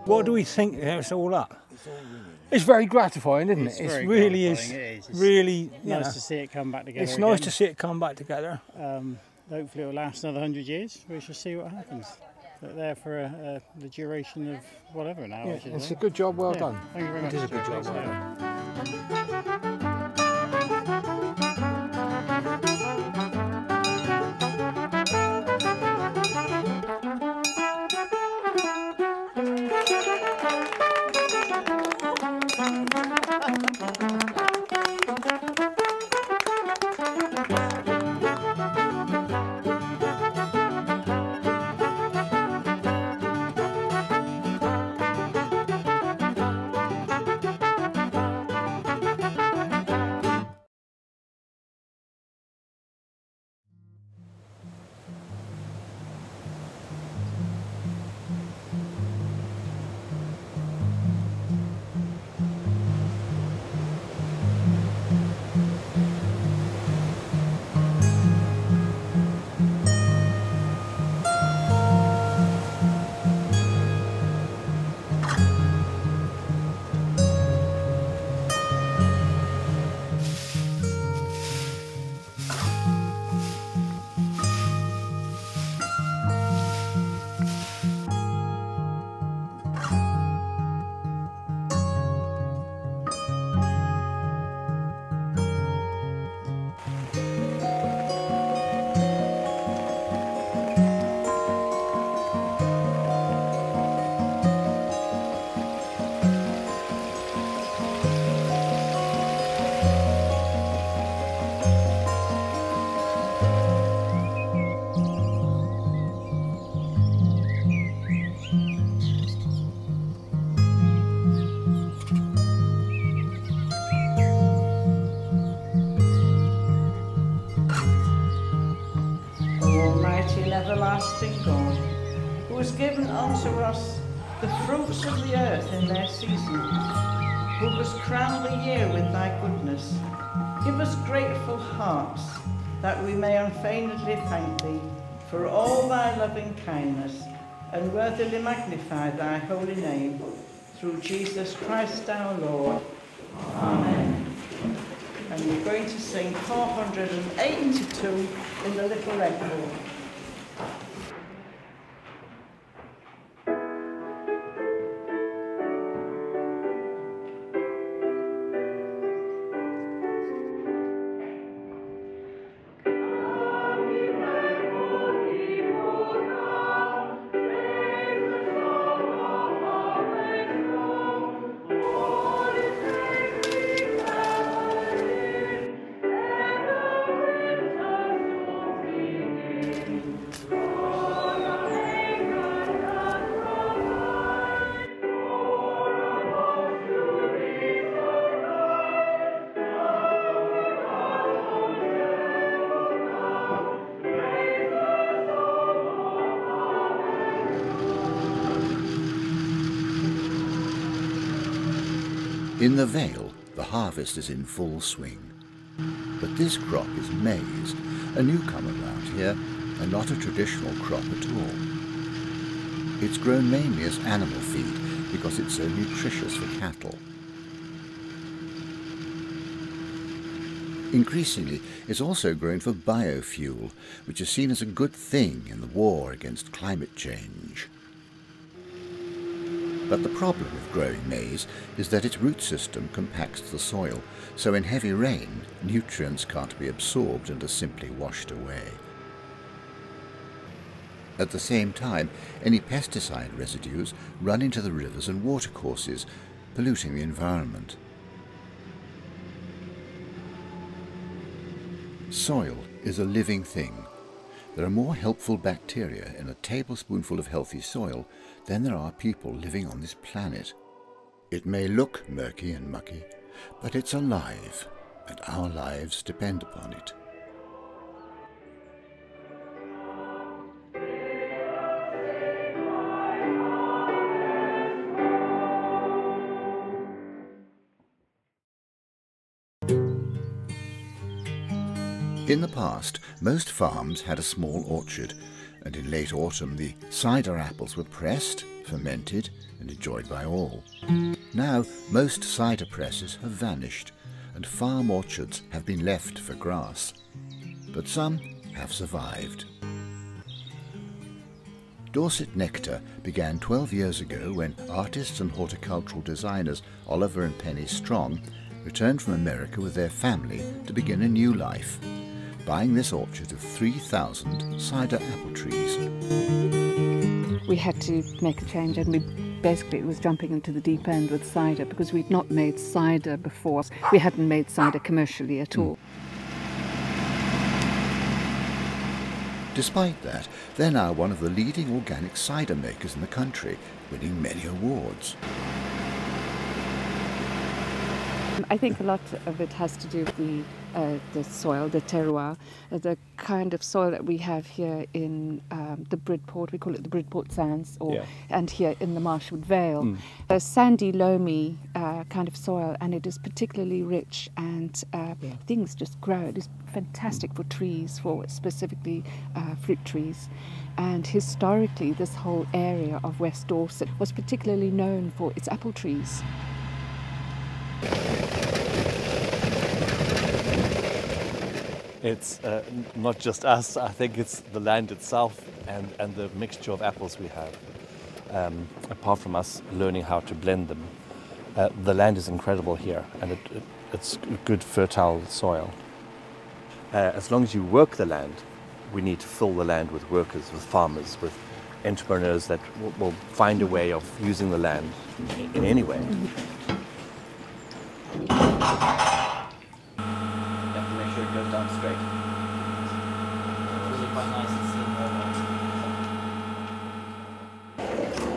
[SPEAKER 20] What do we think it's all up? It's very gratifying, isn't it? It really is.
[SPEAKER 9] It's
[SPEAKER 20] really
[SPEAKER 9] nice to see it come back together.
[SPEAKER 20] It's nice to see it come back together.
[SPEAKER 9] Hopefully it will last another 100 years. We shall see what happens. But there for the duration of whatever now.
[SPEAKER 20] Yeah, it's a good job, well done.
[SPEAKER 9] Thank you very much.
[SPEAKER 20] It is a good job, well done.
[SPEAKER 22] Everlasting God, who has given unto us the fruits of the earth in their season, who has crowned the year with thy goodness, give us grateful hearts, that we may unfeignedly thank thee for all thy loving kindness, and worthily magnify thy holy name, through Jesus Christ our Lord. Amen. And we're going to sing 482 in the little red book.
[SPEAKER 1] In the Vale, the harvest is in full swing. But this crop is maize, a newcomer round here, and not a traditional crop at all. It's grown mainly as animal feed because it's so nutritious for cattle. Increasingly, it's also grown for biofuel, which is seen as a good thing in the war against climate change. But the problem with growing maize is that its root system compacts the soil, so in heavy rain, nutrients can't be absorbed and are simply washed away. At the same time, any pesticide residues run into the rivers and watercourses, polluting the environment. Soil is a living thing. There are more helpful bacteria in a tablespoonful of healthy soil than there are people living on this planet. It may look murky and mucky, but it's alive, and our lives depend upon it. In the past, most farms had a small orchard, and in late autumn the cider apples were pressed, fermented, and enjoyed by all. Now, most cider presses have vanished, and farm orchards have been left for grass. But some have survived. Dorset Nectar began 12 years ago when artists and horticultural designers Oliver and Penny Strong returned from America with their family to begin a new life, buying this orchard of 3,000 cider apple trees.
[SPEAKER 4] We had to make a change, and it was jumping into the deep end with cider because we'd not made cider before. We hadn't made cider commercially at all.
[SPEAKER 1] Despite that, they're now one of the leading organic cider makers in the country, winning many awards.
[SPEAKER 4] I think a lot of it has to do with the soil, the terroir, the kind of soil that we have here in the Bridport. We call it the Bridport Sands, and here in the Marshwood Vale. A sandy, loamy kind of soil, and it is particularly rich, and things just grow. It is fantastic for trees, for specifically fruit trees. And historically, this whole area of West Dorset was particularly known for its apple trees.
[SPEAKER 5] It's not just us, I think it's the land itself and the mixture of apples we have. Apart from us learning how to blend them, the land is incredible here, and it's good fertile soil. As long as you work the land, we need to fill the land with workers, with farmers, with entrepreneurs that will find a way of using the land in any way.
[SPEAKER 7] You have to make sure it goes down straight. It's really quite nice and seeing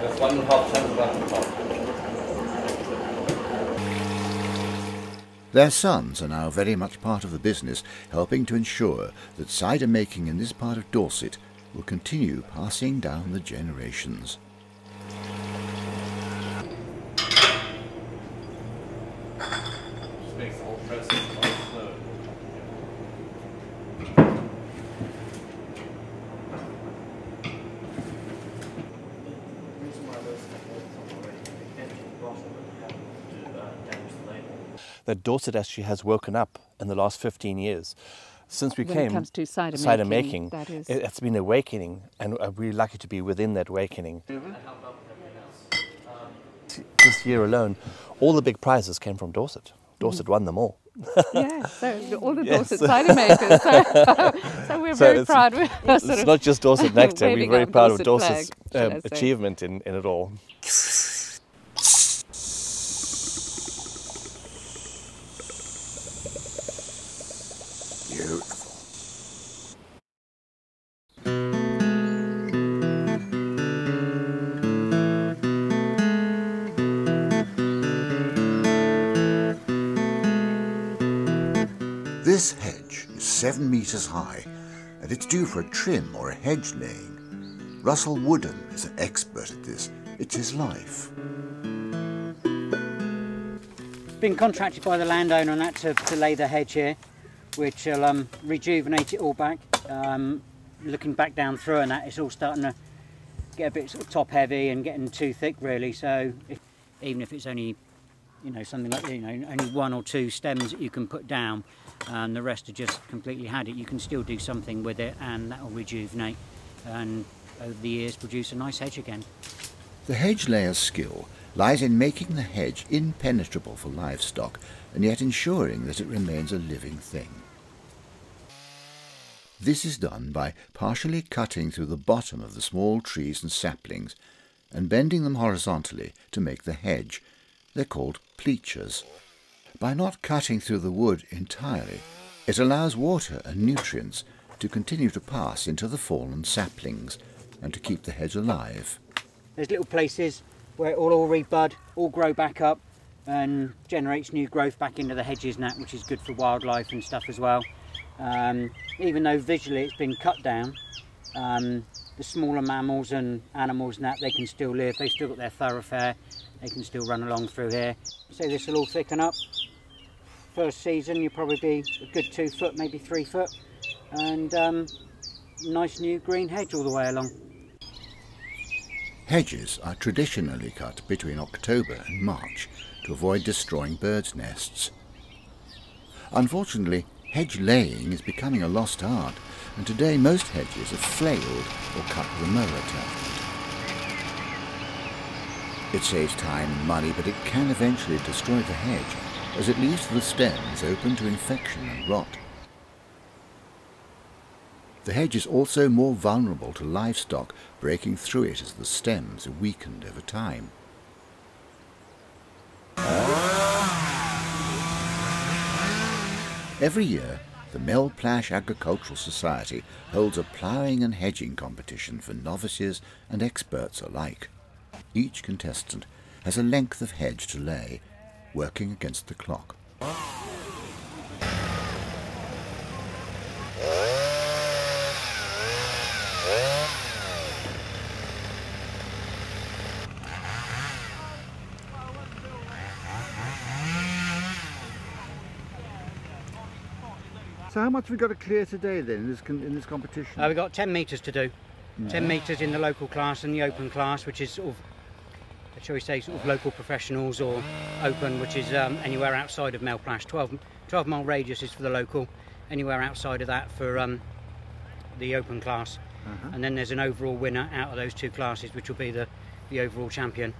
[SPEAKER 7] There's 1.5 tons of apple.
[SPEAKER 1] Their sons are now very much part of the business, helping to ensure that cider making in this part of Dorset will continue passing down the generations.
[SPEAKER 5] Makes the whole process a lot slower. That Dorset actually has woken up in the last 15 years. Since we
[SPEAKER 4] when
[SPEAKER 5] came,
[SPEAKER 4] it comes to cider making, that is.
[SPEAKER 5] It's been an awakening, and we're lucky to be within that awakening. This year alone, all the big prizes came from Dorset. Dorset won them all.
[SPEAKER 4] Yeah, so all the Dorset cider makers. So we're very proud.
[SPEAKER 5] It's not just Dorset Nectar, we're very proud of Dorset's achievement in it all.
[SPEAKER 1] This hedge is 7 metres high, and it's due for a trim or a hedge laying. Russell Wooden is an expert at this. It's his life.
[SPEAKER 3] been contracted by the landowner and that to lay the hedge here, which will rejuvenate it all back. Looking back down through and that, it's all starting to get a bit sort of top heavy and getting too thick really. So even if it's only, you know, something like, you know, only 1 or 2 stems that you can put down, and the rest are just completely had it, you can still do something with it, and that will rejuvenate and over the years produce a nice hedge again.
[SPEAKER 1] The hedge layer's skill lies in making the hedge impenetrable for livestock and yet ensuring that it remains a living thing. This is done by partially cutting through the bottom of the small trees and saplings and bending them horizontally to make the hedge. They're called pleachers. By not cutting through the wood entirely, it allows water and nutrients to continue to pass into the fallen saplings and to keep the hedge alive.
[SPEAKER 3] There's little places where it will all rebud, all grow back up and generates new growth back into the hedges and that, which is good for wildlife and stuff as well. Even though visually it's been cut down, the smaller mammals and animals and that, they can still live, they've still got their thoroughfare, they can still run along through here. So this will all thicken up. First season you'll probably be a good 2 foot, maybe 3 foot, and nice new green hedge all the way along.
[SPEAKER 1] Hedges are traditionally cut between October and March to avoid destroying birds' nests. Unfortunately, hedge laying is becoming a lost art, and today most hedges are flailed or cut with a mower attachment. It saves time and money, but it can eventually destroy the hedge, as it leaves the stems open to infection and rot. The hedge is also more vulnerable to livestock breaking through it as the stems are weakened over time. Every year, the Melplash Agricultural Society holds a ploughing and hedging competition for novices and experts alike. Each contestant has a length of hedge to lay, working against the clock.
[SPEAKER 21] So how much have we got to clear today then in this competition?
[SPEAKER 3] We've got 10 metres to do. 10 metres in the local class and the open class, which is sort of, shall we say, sort of local professionals, or open, which is anywhere outside of Melplash. 12 mile radius is for the local, anywhere outside of that for the open class. And then there's an overall winner out of those 2 classes, which will be the overall champion.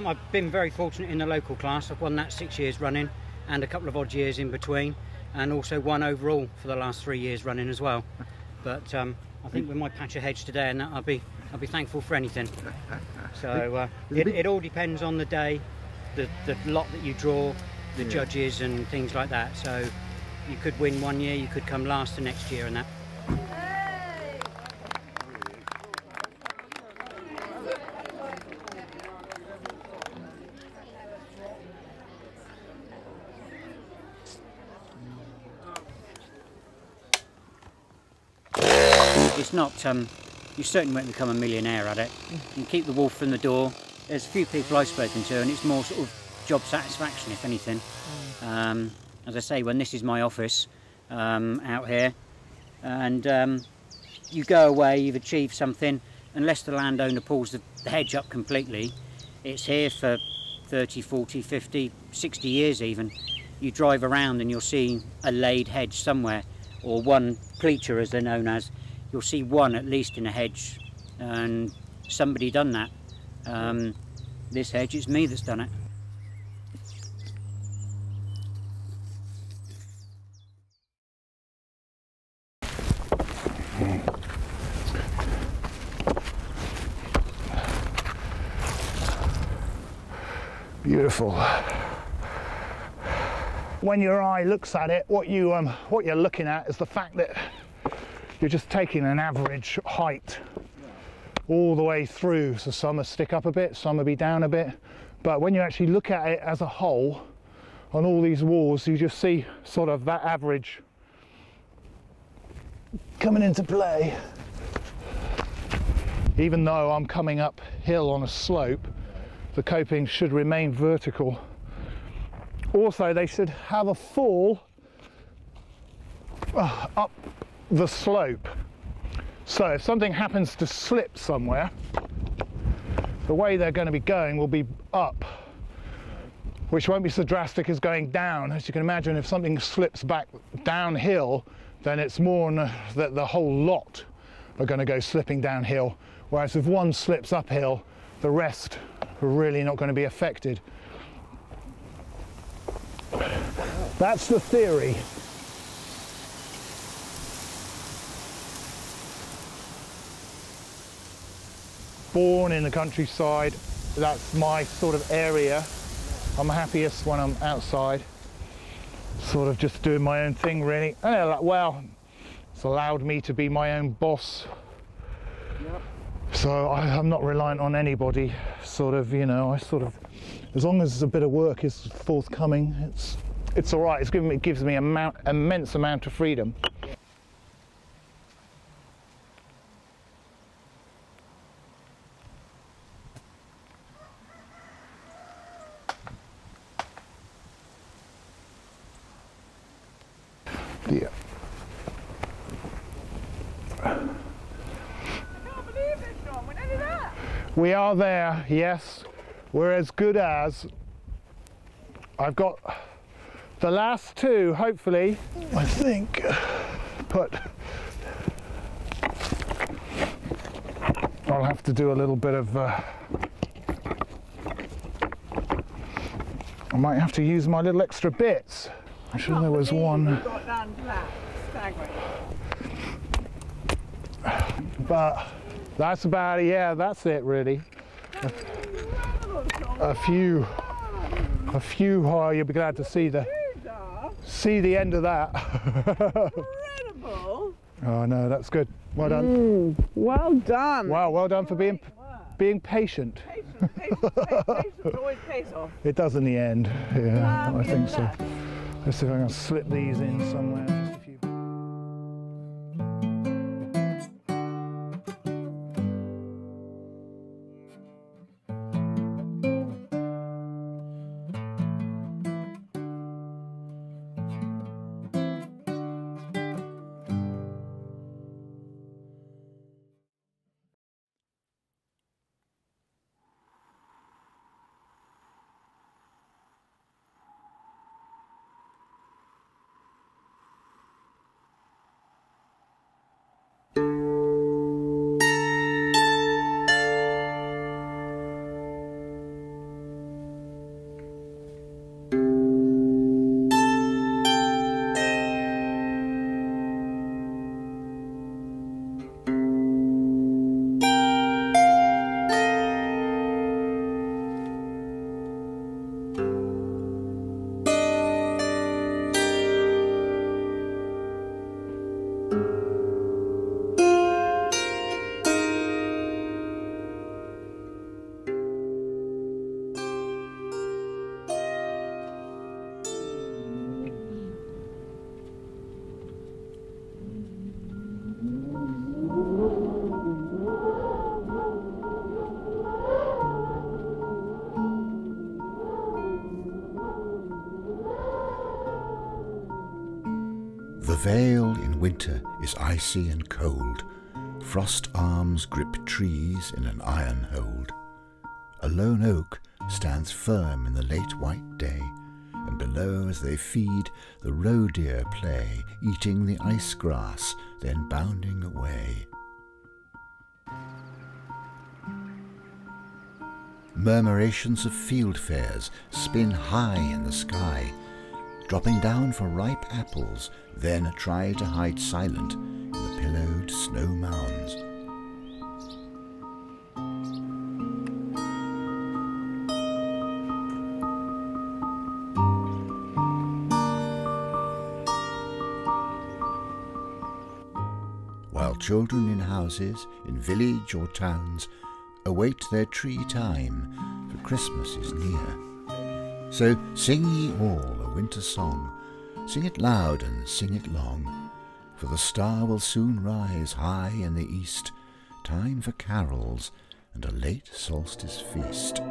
[SPEAKER 3] I've been very fortunate in the local class. I've won that 6 years running and a couple of odd years in between, and also won overall for the last 3 years running as well. But I think with my patch of hedge today and that, I'll be thankful for anything. So it all depends on the day, the lot that you draw, the judges and things like that. So you could win one year, you could come last the next year and that. It's not, you certainly won't become a millionaire at it. You keep the wolf from the door. There's a few people I've spoken to and it's more sort of job satisfaction, if anything. As I say, when this is my office out here, and you go away, you've achieved something, unless the landowner pulls the hedge up completely, it's here for 30, 40, 50, 60 years even. You drive around and you'll see a laid hedge somewhere, or one pleacher as they're known as. You'll see one at least in a hedge, and somebody done that. This hedge, it's me that's done it.
[SPEAKER 12] Beautiful. When your eye looks at it, what you're looking at is the fact that you're just taking an average height all the way through. So some will stick up a bit, some will be down a bit. But when you actually look at it as a whole, on all these walls, you just see sort of that average coming into play. Even though I'm coming uphill on a slope, the coping should remain vertical. Also, they should have a fall up the slope. So if something happens to slip somewhere, the way they're going to be going will be up, which won't be so drastic as going down. As you can imagine, if something slips back downhill, then it's more that the whole lot are going to go slipping downhill. Whereas if one slips uphill, the rest are really not going to be affected. That's the theory. Born in the countryside, that's my sort of area. I'm happiest when I'm outside, sort of just doing my own thing really. And well, it's allowed me to be my own boss. Yep. So I'm not reliant on anybody, sort of, you know, as long as a bit of work is forthcoming, it's all right. It gives me immense amount of freedom. Yeah. We are there, yes. We're as good as. I've got the last two, hopefully, I think, but I'll have to do a little bit of, I might have to use my little extra bits. I'm sure there was one. But that's about it, yeah, that's it really. A few, oh, you'll be glad to see the end of that.
[SPEAKER 11] Incredible.
[SPEAKER 12] Oh no, that's good. Well done.
[SPEAKER 11] Well done.
[SPEAKER 12] Wow, well done for being patient.
[SPEAKER 11] Patience always pays off.
[SPEAKER 12] It does in the end, yeah, I think so. Let's see if I can slip these in somewhere. Just a few.
[SPEAKER 1] The vale in winter is icy and cold. Frost arms grip trees in an iron hold. A lone oak stands firm in the late white day, and below as they feed the roe deer play, eating the ice grass, then bounding away. Murmurations of fieldfares spin high in the sky, dropping down for ripe apples, then try to hide silent in the pillowed snow mounds. While children in houses, in village or towns, await their tree time, for Christmas is near. So sing ye all a winter song, sing it loud and sing it long, for the star will soon rise high in the east, time for carols and a late solstice feast.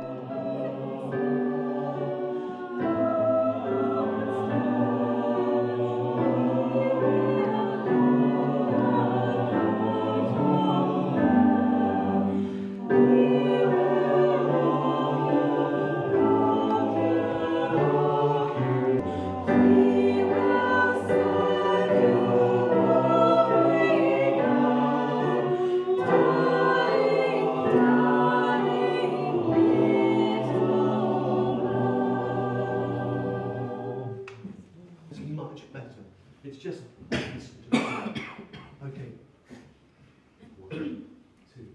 [SPEAKER 13] It's just listen to it. Okay. 1, 2.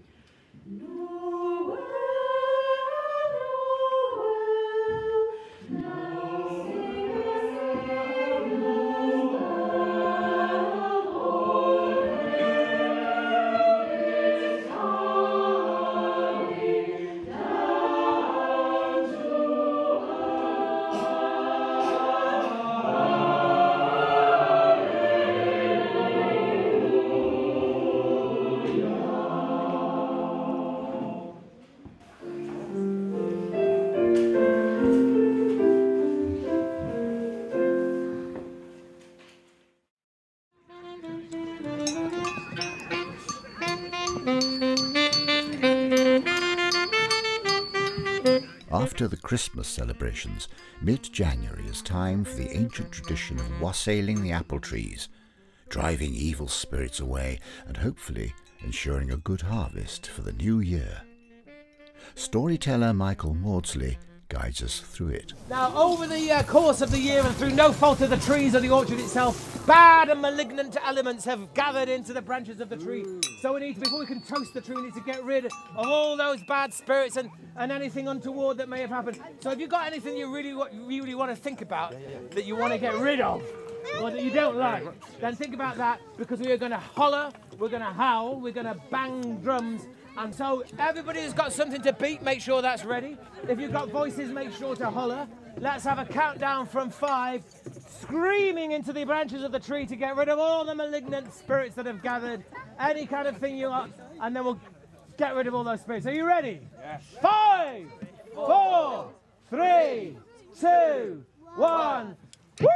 [SPEAKER 1] After the Christmas celebrations, mid-January is time for the ancient tradition of wassailing the apple trees, driving evil spirits away and hopefully ensuring a good harvest for the new year. Storyteller Michael Maudsley guides us through it.
[SPEAKER 15] Now, over the course of the year and through no fault of the trees or the orchard itself, bad and malignant elements have gathered into the branches of the tree. So we need to, before we can toast the tree, we need to get rid of all those bad spirits and anything untoward that may have happened. So have you got anything you really want to think about that you want to get rid of or that you don't like? Then think about that, because we are going to holler, we're going to howl, we're going to bang drums. And so everybody who's got something to beat, make sure that's ready. If you've got voices, make sure to holler. Let's have a countdown from 5, screaming into the branches of the tree to get rid of all the malignant spirits that have gathered, any kind of thing you want, and then we'll get rid of all those spirits. Are you ready? Yes. 5, 4, 3, 2, 1. Woo!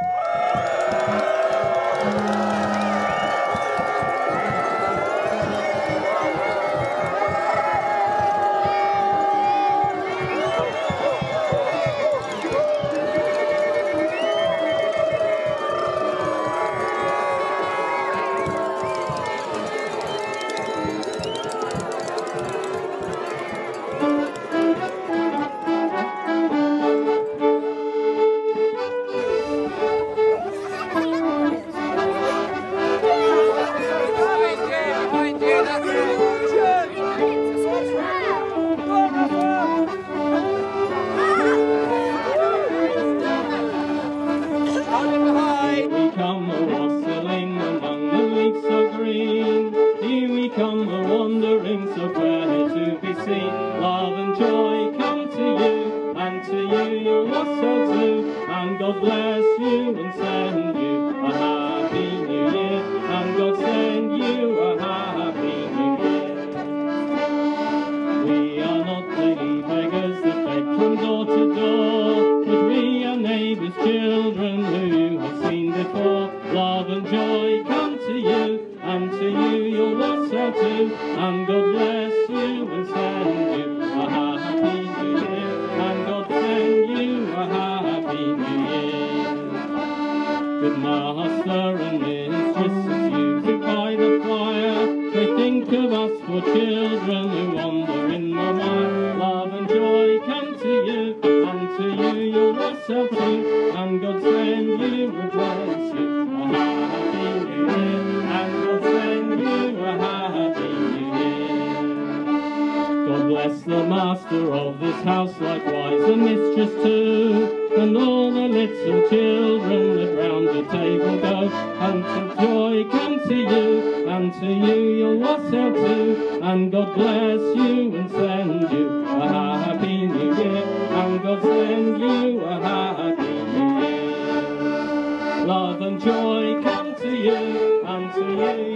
[SPEAKER 16] Bless the master of this house, likewise the mistress too.
[SPEAKER 14] and all the little children that round the table go. And to joy come to you, and to you you'll wash out too. And God bless you and send you a happy new year. And God send you a happy new year. Love and joy come to you, and to you